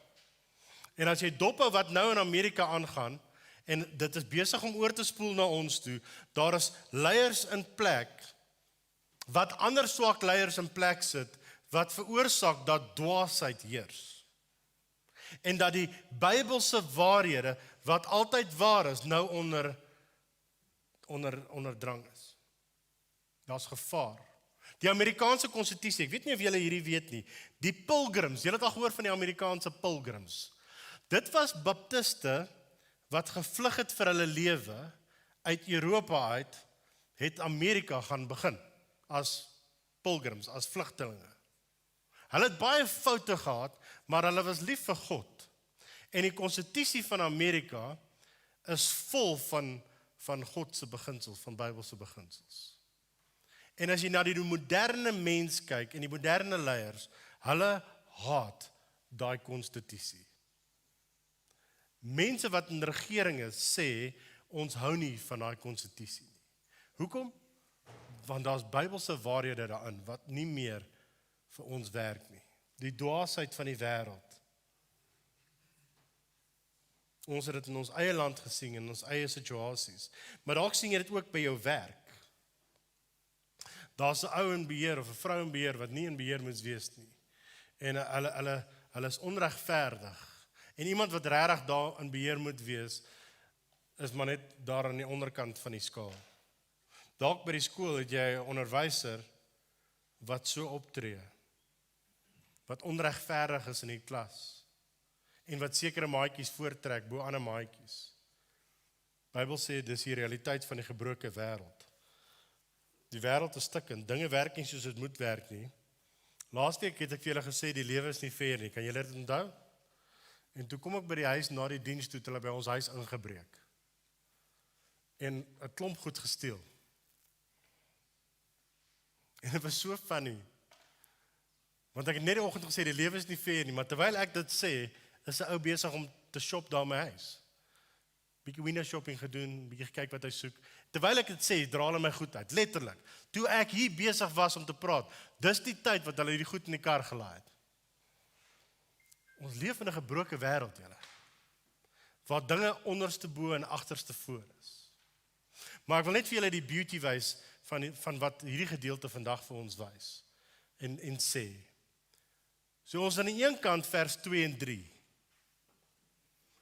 S5: En as jy dophou wat nou in Amerika aangaan, en dit is besig om oor te spoel na ons toe, daar is leiers in plek, wat ander swak leiers in plek sit, wat veroorsaak dat dwaasheid heers. En dat die Bybelse waarhede, wat altyd waar is, nou onder drang is. Daar's gevaar. Die Amerikaanse konstitusie, ek weet nie of julle hierdie weet nie, die pilgrims, julle het al gehoor van die Amerikaanse pilgrims. Dit was baptiste wat gevlug het vir hulle lewe uit Europa uit, het Amerika gaan begin as pilgrims, as vlugtelinge. Hulle het baie foute gehad, maar hulle was lief vir God. En die konstitusie van Amerika is vol van God se beginsels, van Bybelse beginsels. En as jy na die moderne mens kyk en die moderne leiers, hulle haat daai konstitusie. Mense wat in regering is, sê, ons hou nie van daai konstitusie nie. Hoekom? Want daar's Bybelse waarhede daarin, wat nie meer vir ons werk nie. Die dwaasheid van die wêreld. Ons het dit in ons eie land gesien, in ons eie situasies. Maar dalk sien jy dit ook by jou werk. Daar's 'n ou in beheer of 'n vrou in beheer wat nie in beheer moet wees nie. En hulle is onregverdig. En iemand wat regtig daar in beheer moet wees, is maar net daar aan die onderkant van die skaal. Dalk by die skool het jy 'n onderwyser wat so optree, wat onregverdig is in die klas, en wat sekere maatjies voortrek bo ander maatjies. Bybel sê dis die realiteit van die gebroke wêreld. Die wêreld is stikkend, dinge werk nie soos dit moet werk nie. Laasweek het ek vir julle gesê die lewe is nie fair nie. Kan julle dit onthou? En toe kom ek by die huis na die diens toe, hulle by ons huis ingebreek. En 'n klomp goed gesteel. En dit was so funny. Want ek het net die oggend gesê die lewe is nie fair nie, maar terwyl ek dit sê, is 'n ou besig om te shop daar by my huis. Bietjie window shopping gedoen, bietjie gekyk wat hy soek. Terwyl ek dit sê, dra hulle my goed uit, letterlik. Toe ek hier besig was om te praat, dis die tyd wat hulle hierdie goed in die kar gelaai het. Ons leef in 'n gebroke wêreld, julle. Waar dinge onderste bo en agterste voor is. Maar ek wil net vir julle die beauty wys van wat hierdie gedeelte vandag vir ons wys. en sê. So ons aan die een kant vers 2 en 3.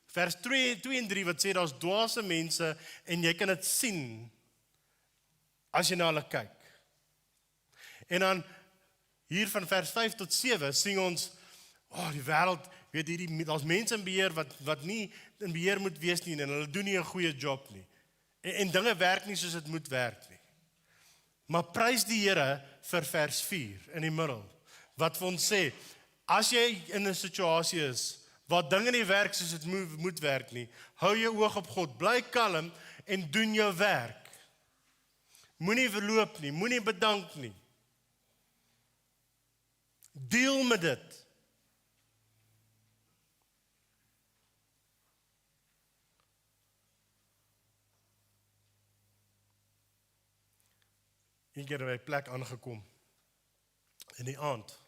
S5: Vers 2 en 3 wat sê daar's dwaase mense en jy kan dit sien as jy na hulle kyk. En dan hier van vers 5 tot 7 sien ons, die wêreld, weet daar's mense in beheer wat nie in beheer moet wees nie en hulle doen nie 'n goeie job nie. En dinge werk nie soos dit moet werk nie. Maar prys die Here vir vers 4 in die middel, wat vir ons sê, as jy in 'n situasie is waar dinge nie werk soos dit moet werk nie, hou jou oog op God, bly kalm en doen jou werk. Moenie verloop nie, moenie bedank nie. Deel met dit. Een keer by 'n plek aangekom in die aand.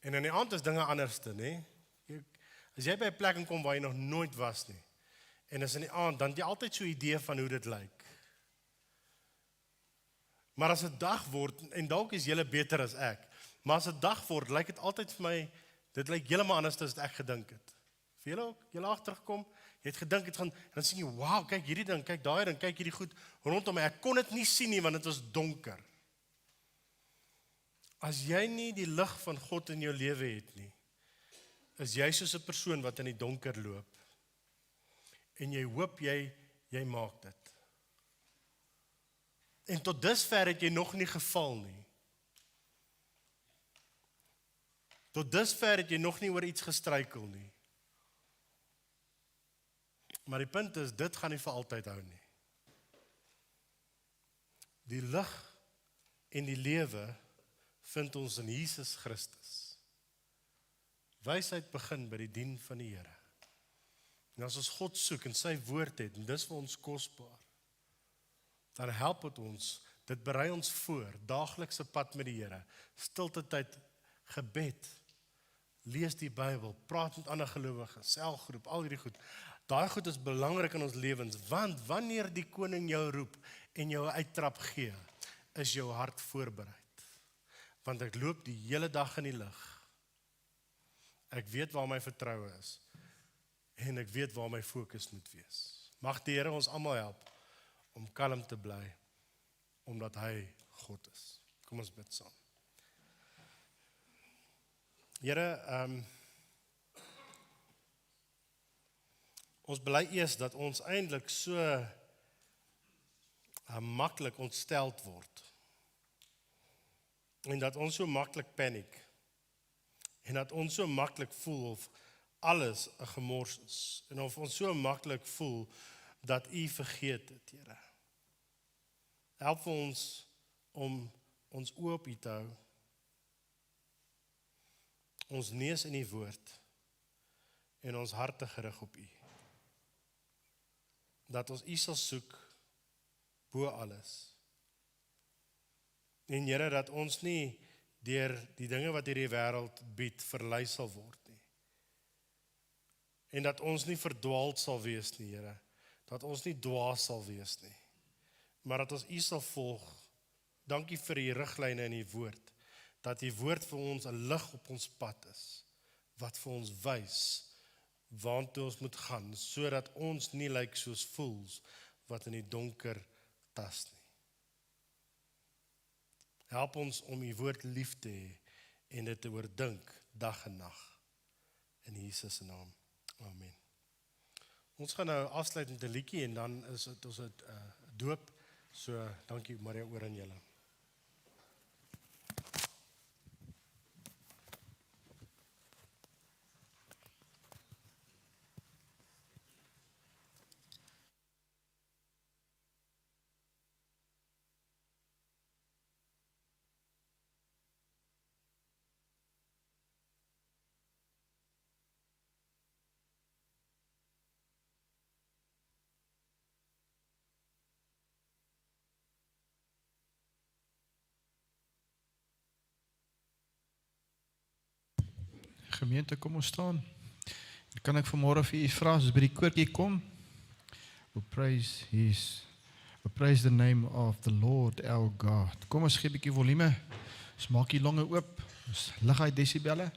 S5: En in die aand is dinge anderste, nê? As jy by 'n plek kom waar jy nog nooit was nie, en is in die aand, dan het jy altyd so 'n idee van hoe dit lyk. Maar as dit dag word, en dalk is julle beter as ek, maar as dit dag word, lyk dit altyd vir my, dit lyk heeltemal anders as wat ek gedink het. Vir julle ook, julle agtergekom, jy het gedink het gaan, en dan sien jy, wow, kyk hierdie ding, kyk daai ding, kyk hierdie goed rondom my. Ek kon dit nie sien nie, want dit was donker. As jy nie die lig van God in jou lewe het nie, is jy soos 'n persoon wat in die donker loop. En jy hoop jy maak dit. En tot dusver het jy nog nie geval nie. Tot dusver het jy nog nie oor iets gestruikel nie. Maar die punt is, dit gaan nie vir altyd hou nie. Die lig en die lewe vind ons in Jesus Christus. Wysheid begin by die dien van die Here. En as ons God soek en sy woord het, en dis vir ons kosbaar, dan help dit ons, dit berei ons voor, daaglikse pad met die Here, stilte tyd, gebed, lees die Bybel, praat met ander gelowiges, selgroep, al hierdie goed. Daai goed is belangrik in ons lewens, want wanneer die koning jou roep en jou 'n uittrap gee, is jou hart voorberei. Want ek loop die hele dag in die lig. Ek weet waar my vertroue is. En ek weet waar my fokus moet wees. Mag die Here ons almal help om kalm te bly, omdat hy God is. Kom ons bid saam. Here, ons bely eers dat ons eintlik so maklik ontsteld word. En dat ons so maklik paniek. En dat ons so maklik voel of alles 'n gemors is. En of ons so maklik voel dat U vergeet het, Here. Help vir ons om ons oë op U te hou. Ons neus in die woord en ons harte gerig op U. Dat ons U sal soek bo alles. En Here, dat ons nie deur die dinge wat hierdie wêreld bied verlei sal word nie. En dat ons nie verdwaald sal wees nie, Here. Dat ons nie dwaas sal wees nie. Maar dat ons U sal volg. Dankie vir U riglyne in U woord. Dat U woord vir ons 'n lig op ons pad is. Wat vir ons wys waartoe ons moet gaan, sodat ons nie lyk soos fools wat in die donker tas nie. Help ons om U woord lief te hê en dit te oordink dag en nag. In Jesus se naam. Amen. Ons gaan nou afsluit met 'n liedjie en dan is dit ons doop. So dankie Maria oor aan julle.
S1: Gemeente, kom ons staan. Kan ek vanmôre vir u vra, as by die koortjie kom? Oh, praise His We praise the name of the Lord our God. Kom ons gee 'n bietjie volume. Ons maak die longe oop. Ons lig hy desibelle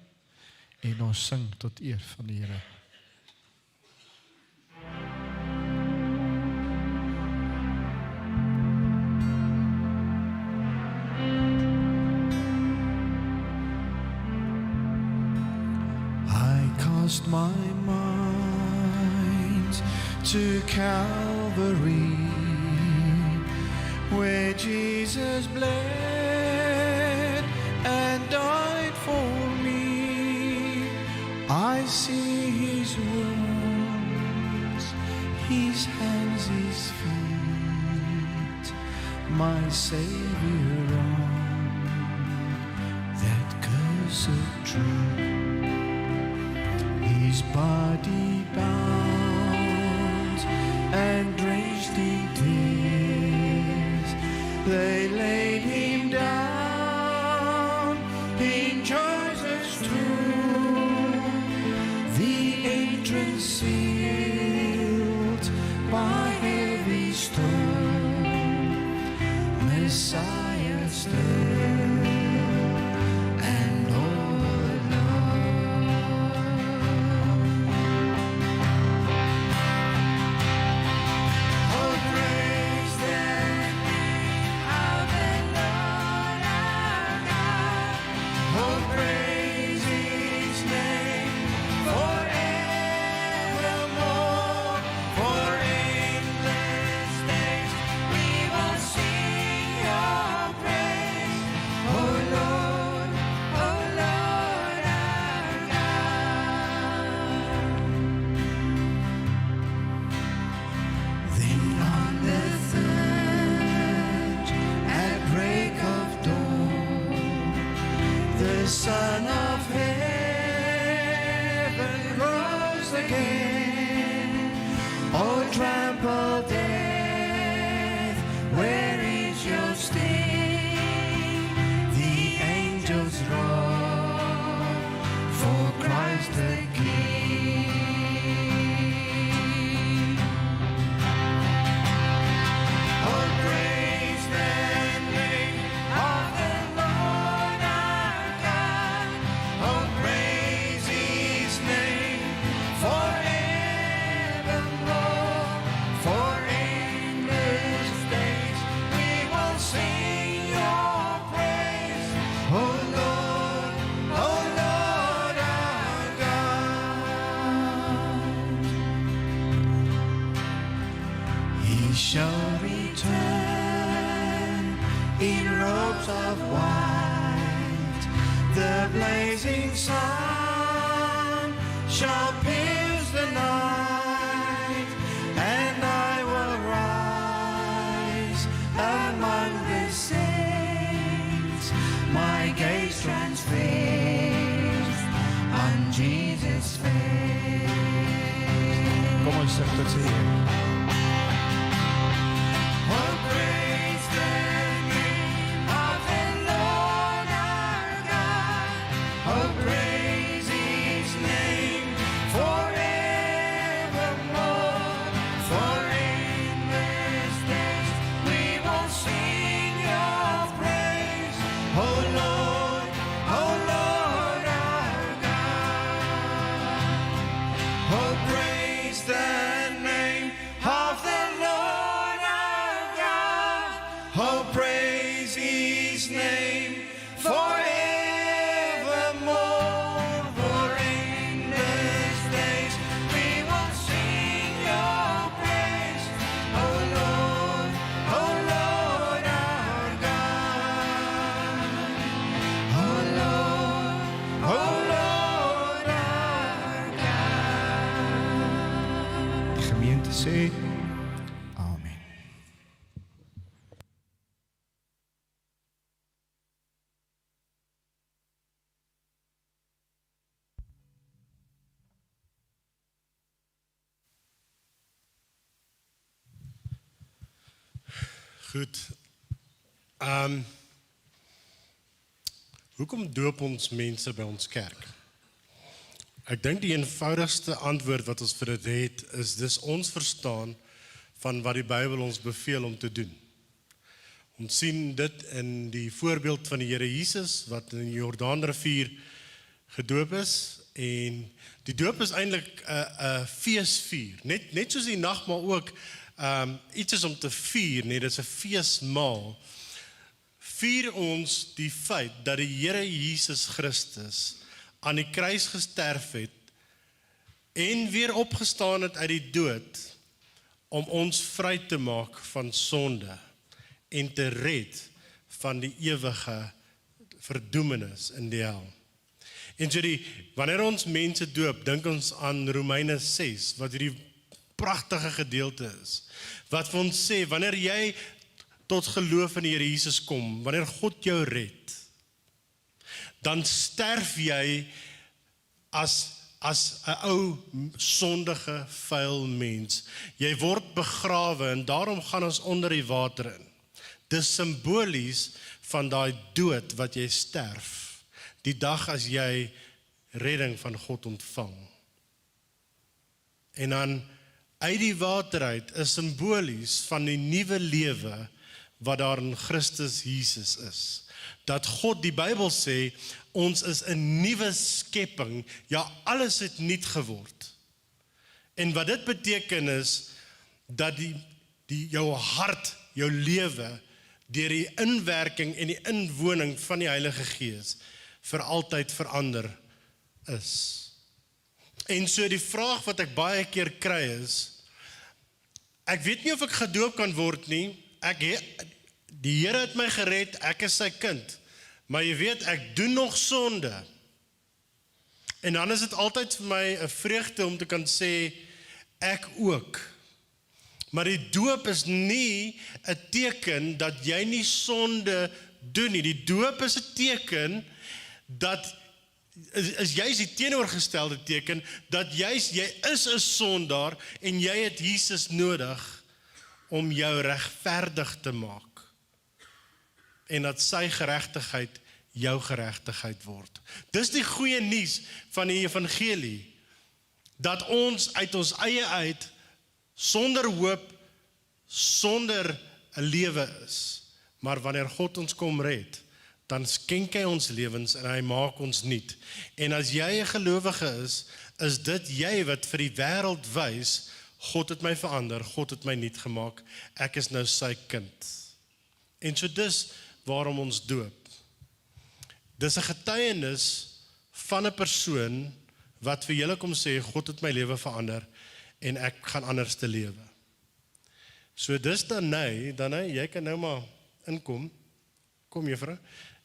S1: en ons sing tot eer van die Here. Cast my mind to Calvary, where Jesus bled and died for me. I see his wounds, his hands, his feet, my Savior on that cursed tree. His body bound and drenched in tears, they laid him down in Joseph's tomb, the entrance sealed by heavy stone. Messiah stood. Son of heaven rose again. Oh, trample death, where is your sting? The angels roar for Christ the King. Oh, praise the name of the Lord our God. Oh, praise his name forevermore. For endless days we will sing your praise. Oh Lord our God. He shall return in robes of white. The blazing sun shall pierce the night, and I will rise among the saints, my gaze transfixed on Jesus' face. Kom ons sing tot sy eer. Oh, praise the name of the Lord our God. Oh, praise his name forevermore. For endless days we will sing your praise. Oh Lord our God. Oh, praise the name of the Lord our God. Oh, praise his name forevermore. For endless days we will sing your praise. Oh Lord our God. Oh Lord our God. Die gemeente sê amen.
S5: Goed. Hoekom doop ons mense by ons kerk? Ek dink die eenvoudigste antwoord wat ons vir dit het is dis ons verstaan van wat die Bybel ons beveel om te doen. Ons sien dit in die voorbeeld van die Here Jesus wat in die Jordaanrivier gedoop is, en die doop is eintlik 'n feesvier, net soos die nagmaal ook iets is om te vier, dit is 'n feesmaal. Vier ons die feit dat die Here Jesus Christus aan die kruis gesterf het en weer opgestaan het uit die dood om ons vry te maak van sonde en te red van die ewige verdoemenis in die hel. En so wanneer ons mense doop, dink ons aan Romeine 6, wat hierdie pragtige gedeelte is, wat vir ons sê, wanneer jy tot geloof in die Here Jesus kom, wanneer God jou red, dan sterf jy as 'n ou sondige, vuil mens. Jy word begrawe en daarom gaan ons onder die water in. Dis simbolies van daai dood wat jy sterf, die dag as jy redding van God ontvang. En dan uit die water uit is simbolies van die nuwe lewe wat daar in Christus Jesus is. Dat God, die Bybel sê, ons is 'n nuwe skepping, ja, alles het nuut geword. En wat dit beteken is, dat jou hart, jou lewe, deur die inwerking en die inwoning van die Heilige Gees, vir altyd verander is. En so die vraag wat ek baie keer kry is, ek weet nie of ek gedoop kan word nie, die Here het my gered, ek is sy kind, maar jy weet, ek doen nog sonde. En dan is dit altyd vir my 'n vreugde om te kan sê, ek ook. Maar die doop is nie 'n teken dat jy nie sonde doen nie. Die doop is 'n teken dat is juist die teenoorgestelde teken dat jy is 'n sondaar en jy het Jesus nodig om jou regverdig te maak. En dat sy geregtigheid jou geregtigheid word. Dis die goeie nuus van die evangelie, dat ons uit ons eie uit, sonder hoop, sonder 'n lewe is. Maar wanneer God ons kom red, dan skenk hy ons lewens en hy maak ons nuut. En as jy 'n gelowige is dit jy wat vir die wêreld wys, God het my verander, God het my nuut gemaak, ek is nou sy kind. En so dis waarom ons doop. Dis 'n getuienis van 'n persoon wat vir julle kom sê, God het my lewe verander en ek gaan anders te lewe. So dis Danai, jy kan nou maar inkom. Kom juffrou.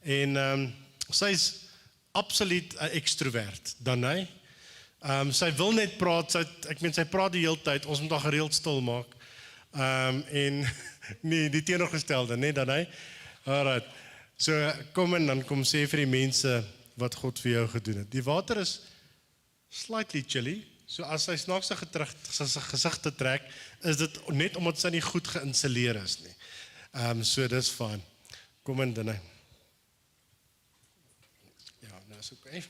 S5: En sy's absoluut 'n ekstrovert, Danai. Sy wil net praat, sy praat die hele tyd, ons moet haar gereeld stil maak. En nee, die teenoorgestelde, nee Danai. Alright. So kom en dan kom sê vir die mense wat God vir jou gedoen het. Die water is slightly chilly. So as sy snaakse gesigte trek, is dit net omdat sy nie goed geïnstalleer is nie. So dis fyn. Kom in Danai. Ja, nou is okay.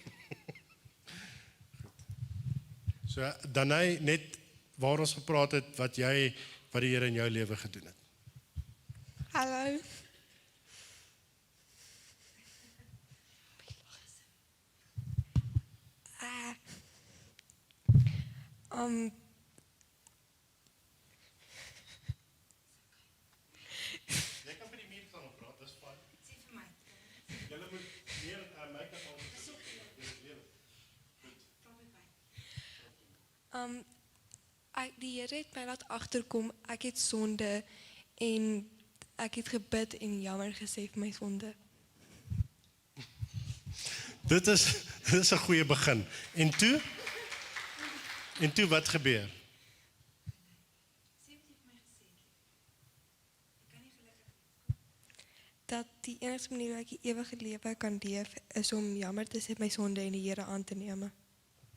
S5: So Danai, net waar ons gepraat het, wat die Here in jou lewe gedoen het.
S6: Hallo.
S5: Jy kan vir die muur gaan praat, dis fyn. Sê vir my. Julle moet meer microfoon. Dis
S6: okay. Die Here het my laat agterkom, ek het sonde en ek het gebid en jammer gesê vir my sonde.
S5: Dit is 'n goeie begin. En toe? En toe wat gebeur?
S6: Dat die enigste manier hoe ek die ewige lewe kan leef is om jammer te sê my sonde en die Here aan te neem.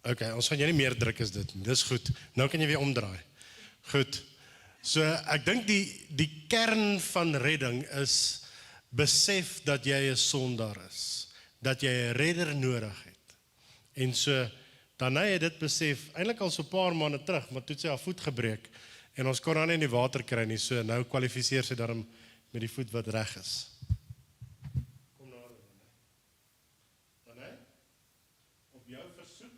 S5: Okay, ons gaan jy nie meer druk as dit nie. Dis goed. Nou kan jy weer omdraai. Goed. So ek dink die kern van redding is besef dat jy 'n sondaar is, dat jy 'n redder nodig het. En so Danai het dit besef eintlik al so 'n paar maande terug, maar toe het sy haar voet gebreek En ons kon dan nie in die water kry nie, so nou kwalifiseer sy daarom met die voet wat reg is. Kom nader, Danai. Op jou versoek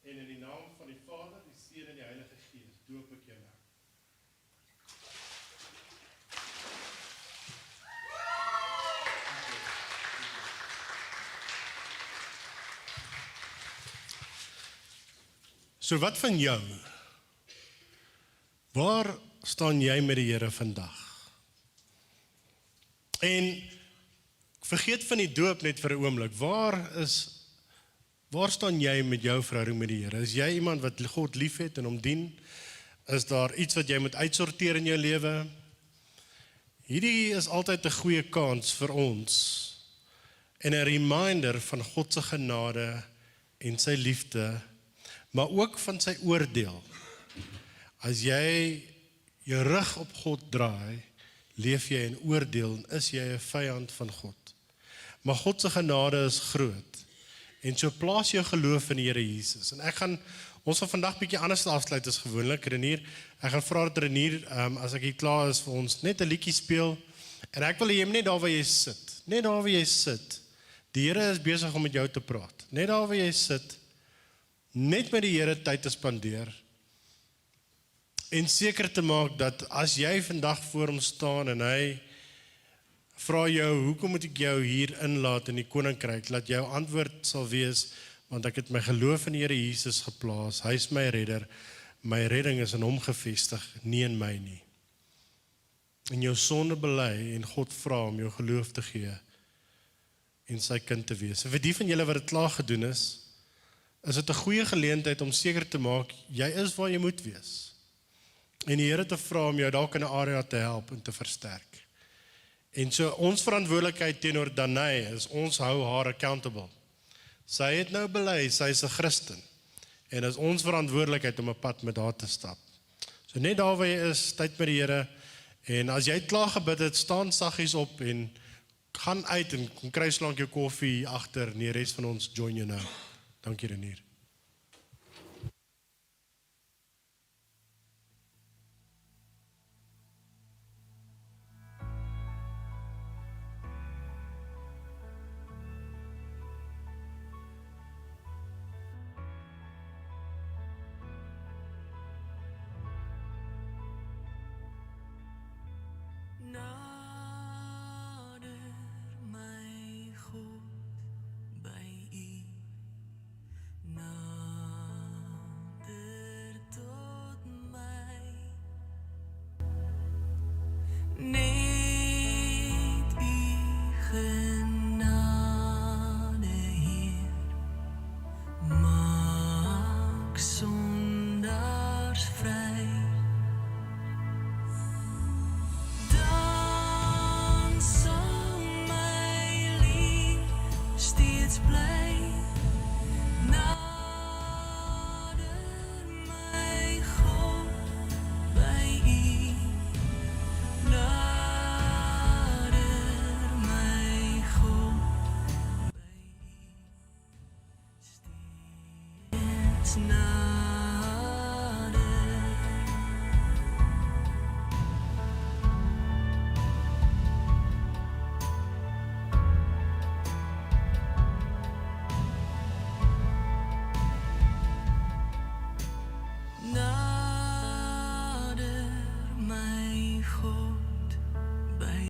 S5: en in die naam van die Vader, die Seun en die Heilige Gees, doop ek jou nou. So wat van jou? Waar staan jy met die Here vandag? En vergeet van die doop net vir 'n oomblik. Waar staan jy met jou verhouding met die Here? Is jy iemand wat God liefhet en hom dien? Is daar iets wat jy moet uitsorteer in jou lewe? Hierdie is altyd 'n goeie kans vir ons en 'n reminder van God se genade en sy liefde, maar ook van sy oordeel. As jy jou rug op God draai, leef jy in oordeel en is jy 'n vyand van God. Maar God se genade is groot. En so plaas jou geloof in die Here Jesus. En ons gaan vandag bietjie anders afsluit as gewoonlik. Renier, ek gaan vra dat Renier, as ek hier klaar is vir ons, net 'n liedjie speel. En ek wil hê jy moet net daar waar jy sit. Net daar waar jy sit. Die Here is besig om met jou te praat. Net daar waar jy sit. Net met die Here tyd te spandeer. En seker te maak dat as jy vandag voor hom staan en hy vra jou, hoekom moet ek jou hier inlaat in die koninkryk, dat jou antwoord sal wees, want ek het my geloof in die Here Jesus geplaas, hy is my redder, my redding is in hom gevestig, nie in my nie. En jou sonde bely en God vra om jou geloof te gee en sy kind te wees. En vir die van julle wat dit klaar gedoen is dit 'n goeie geleentheid om seker te maak, jy is waar jy moet wees. En die Here te vra om jou dalk in 'n area te help en te versterk. En so ons verantwoordelikheid teenoor Danai is, ons hou haar accountable. Sy het nou bely, sy is 'n Christen. En is ons verantwoordelikheid om 'n pad met haar te stap. So net daar waar jy is, tyd met die Here. En as jy klaar gebid het, staan saggies op en gaan uit en kom kry slank jou koffie agter, en die res van ons join jou nou. Dankie Renier.
S4: It's not